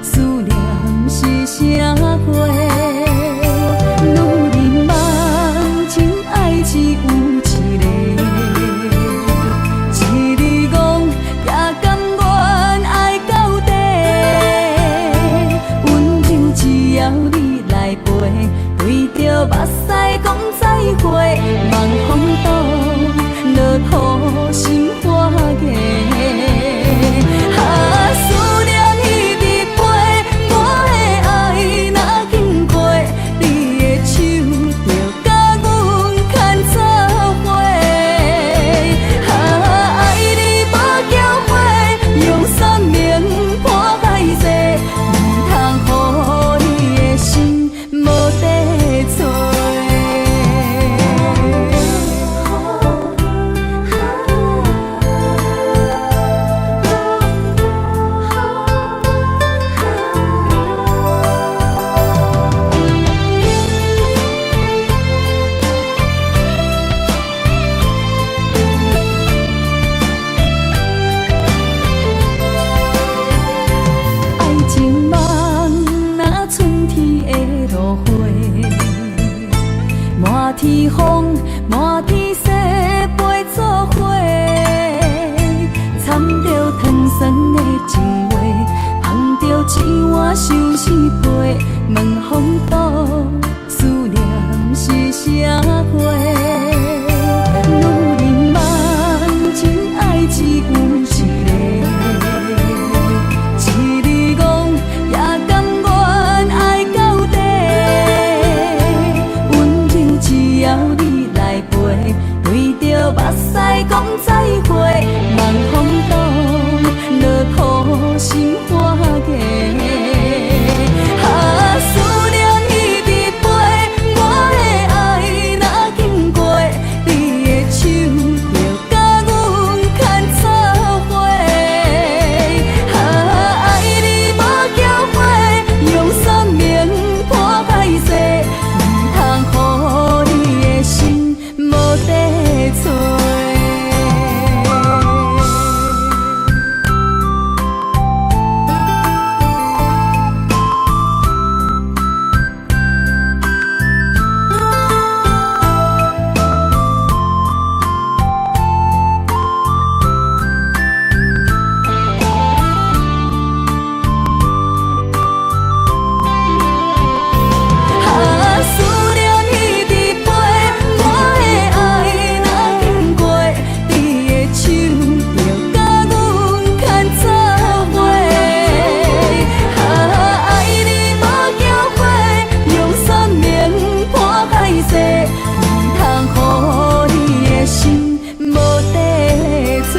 思念是啥货？女人梦情爱只有一个，一字讲也甘愿爱到底，温柔只要你来陪，对着目屎讲再会，望风度落雨心花芽。思念一直陪，我的爱若经过，你的手就甲阮牵做伙。爱你无缴费，用生命破海誓，唔通予你的心无地找。爱情梦若春天的落花，满天风，满天雪，陪做伙，掺着糖酸的情话，捧着一碗相思杯，问风度思念是啥货？女人梦情爱只有一个。一字讲也甘愿爱到底，温柔只要你来陪，对着目屎讲再会，望风度落雨心花芽。思念一直陪，我的爱若经过，你的手就甲阮牵做伙。爱你无缴费，用生命破海誓，唔通予你的心无地找。思念一直陪，我的爱若经过，你的手就甲阮牵做伙。爱你无缴费，用生命破海誓，唔通予你的心无地找。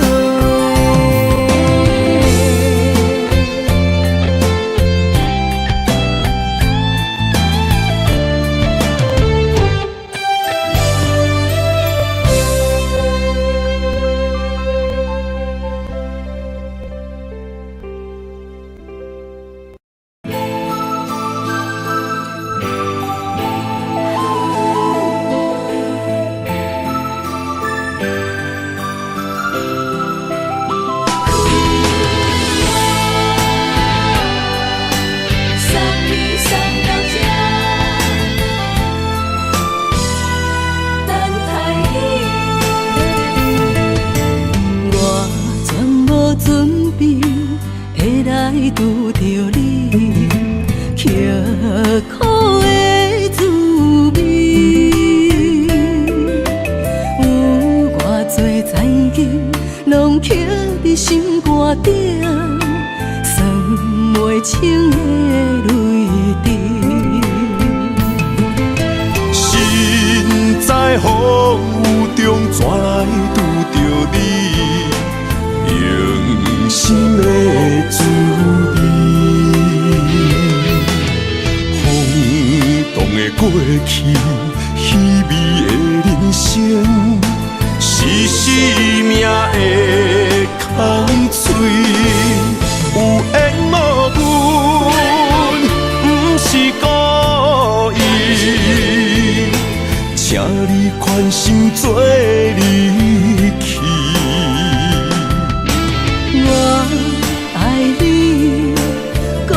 准备会来拄着你，刻苦的滋味。有偌多残景，拢刻伫心肝顶，算袂清的泪滴。心在风雨中，怎来拄着你？用心的滋味，风动的过去，稀微的人生，是生命的空嘴，有缘无分，不是故意，请你宽心做离去。我爱你，讲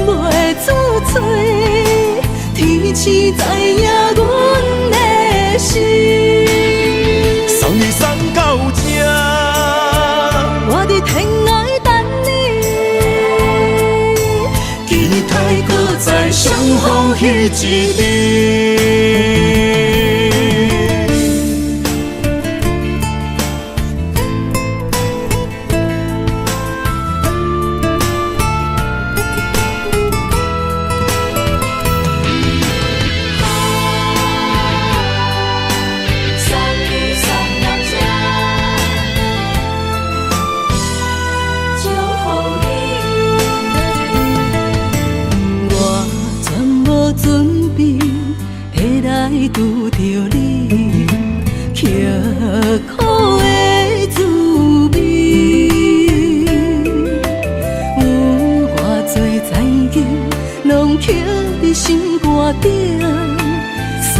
袂出嘴，天赐知影阮的心。送你送到这，我伫天涯等你，期待搁再相逢彼一日。拄着你，刻苦的滋味，有偌多残情，拢刻伫心肝顶，算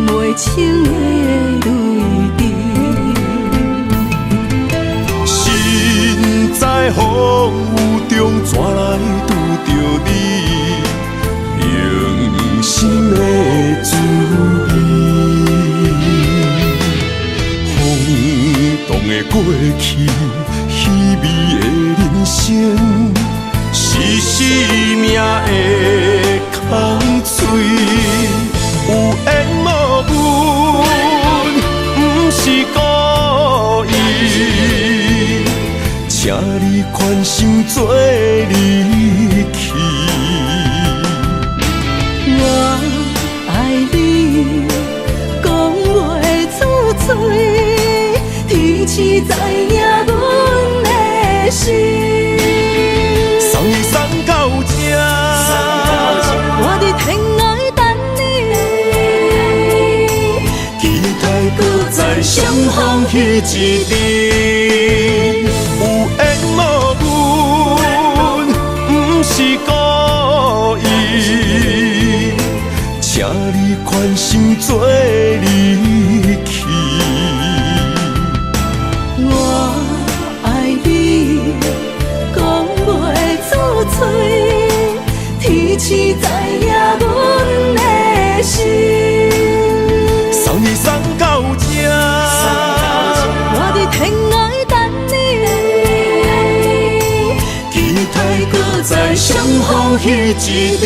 袂清的泪滴。心在风雨中，怎来拄着你？用心的滋味，风动的过去，稀微的人生，是生命的空嘴，有缘无分，不是故意，请你宽心做离去。我爱你，讲袂出嘴，天赐知影阮的心。送你送到这，我伫天涯等你，期待搁再相逢彼一日。有缘无分，不是故意，请你宽心做离去。我爱你，讲袂出嘴，天赐知影阮的心。送你送到这，我伫天涯等你，期待搁再相逢彼一日。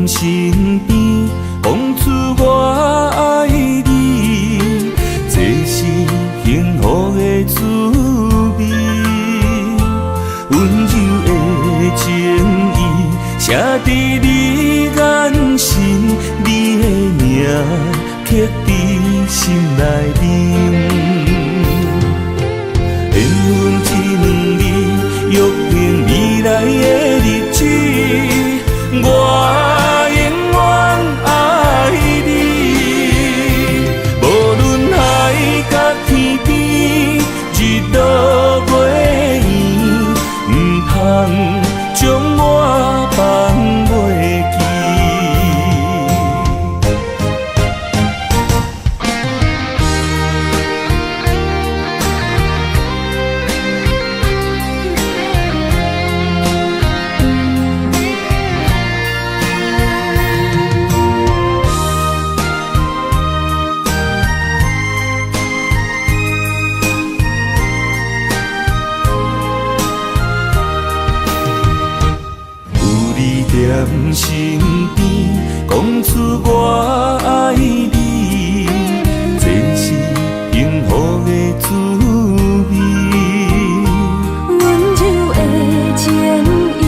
身边，讲出我爱你，这是幸福的滋味。温柔的情意写在你眼神，你的名刻在心内面。缘分一两字，约定未来的日子，我永远爱你。无论海角天边，日落月圆，不通将我放袂记。在身边，讲出我爱你，这是幸福的滋味。温柔的情意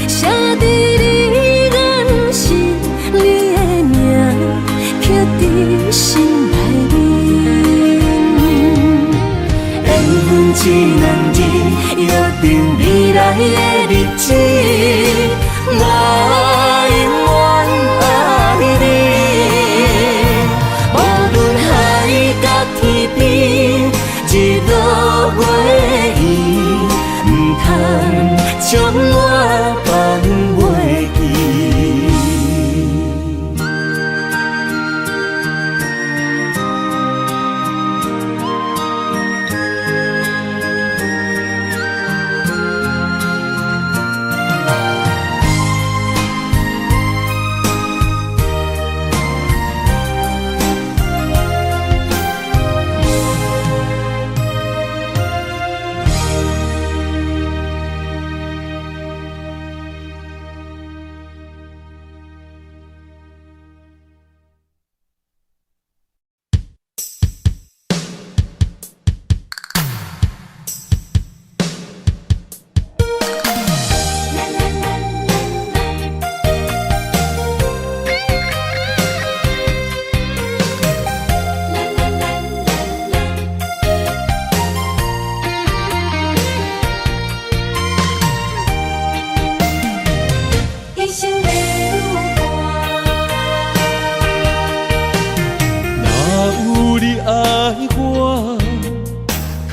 写在你眼神，你的名刻在心内面。缘分一两字，约定未来的日子。我永远爱你，无论海角天边，日落月圆，不通将我放袂记。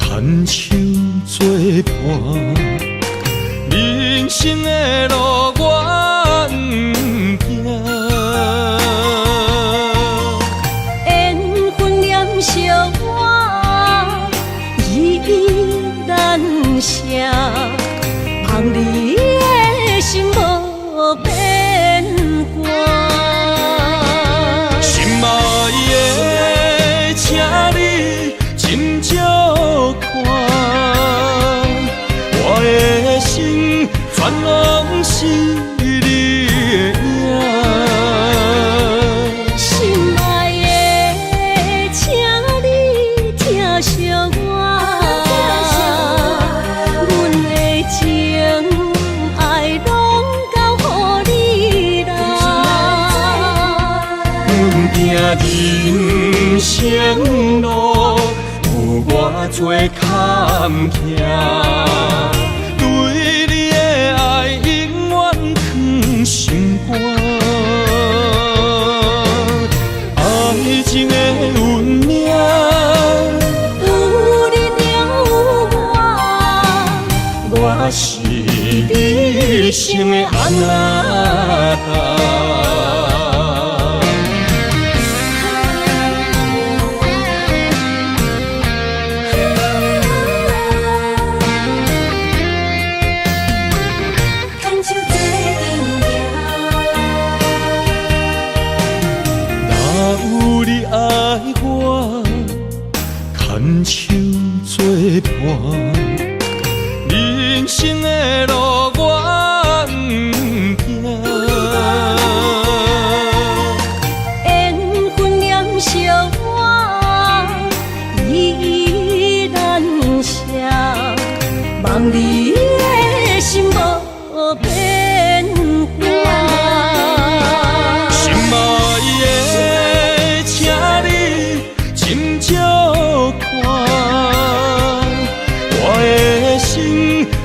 牵手作伴，人生的路我不惊。缘分念相我，依依难舍，望你的心无变卦。心爱的，请你斟酌看，我的心全拢是你的影。心爱的，请你疼惜我，阮的情爱拢交予你啦。阮行人生路。有偌多坎坷，对你的爱永远藏心肝。爱情的运命，有你了我是你生的安那达。牵手作伴，人生的路我不惊。望你的心无变化。心爱的，请你斟酌看，我的心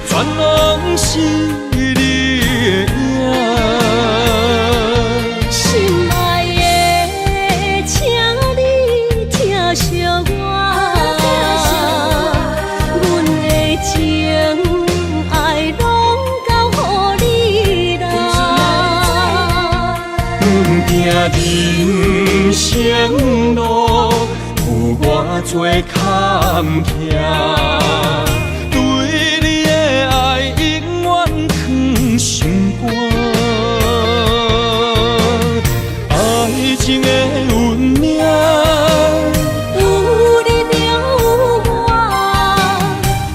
全拢是你的影。心爱的，请你疼惜我，阮的情爱拢交予你啦。阮行人生路有偌多坎坷，对你的爱永远藏心肝。爱情的运命，有你就有我，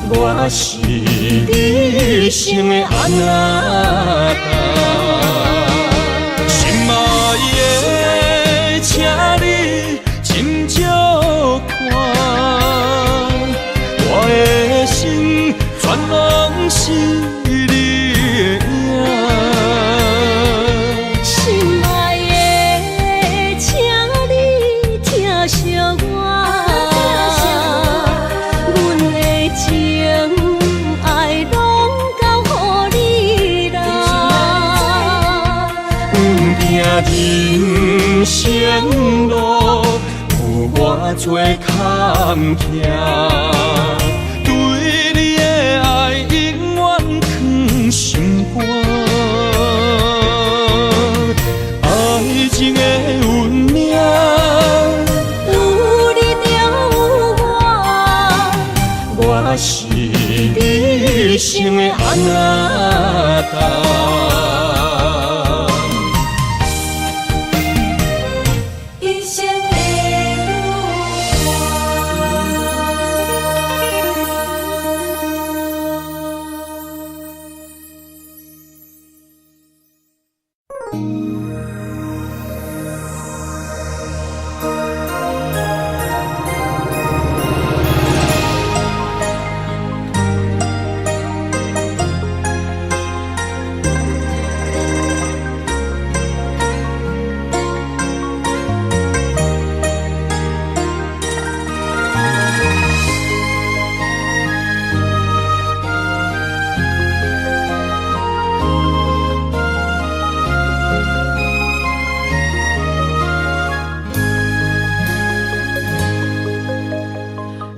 我是你生的安那达。心爱的，请你斟酌看，我的心全拢是你的影。心爱的，请你疼惜我，阮的情爱拢交予你啦。行人生路有偌多坎坷，对你的爱永远藏心肝。爱情的运命，有你就有我，我是你生的安那达。一生的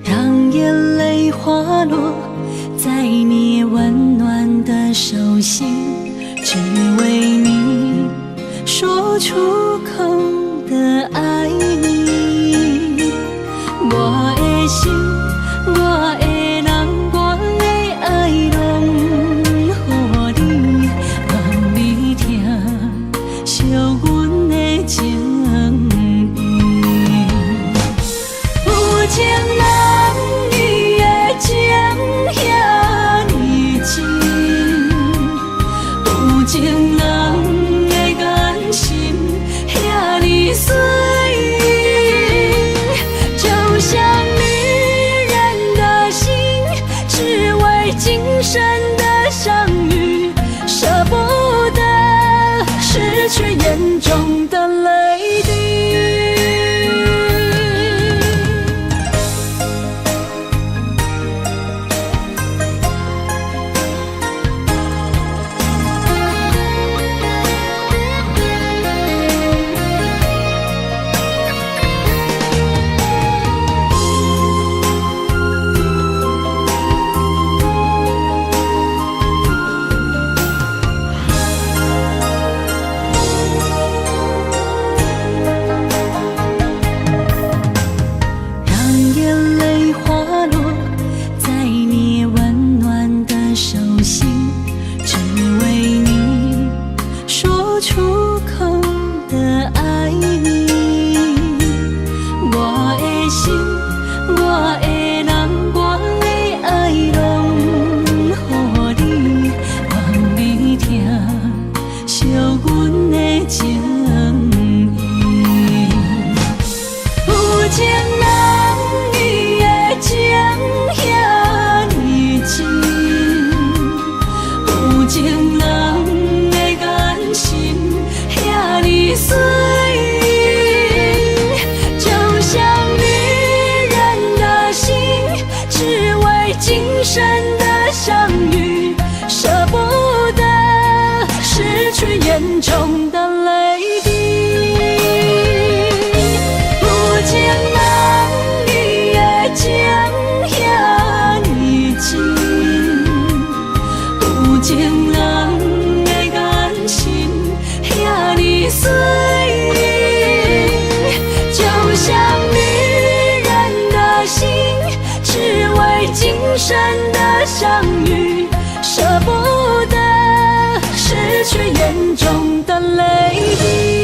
让眼泪滑落在你温暖的手心，只为你说出口的爱你。我的心，我的人，我的爱拢予你，望你疼惜阮的情意。有情人伊的情遐呢真，有情人的眼神遐呢水，就像女人的心，只为今生的相遇，舍不得失去眼中的泪滴。的相遇，舍不得失去眼中的泪滴。有情人你的情遐尼真，有情人的眼神遐尼水，就像女人的心，只为今生的相遇，舍不得失去眼中的泪滴。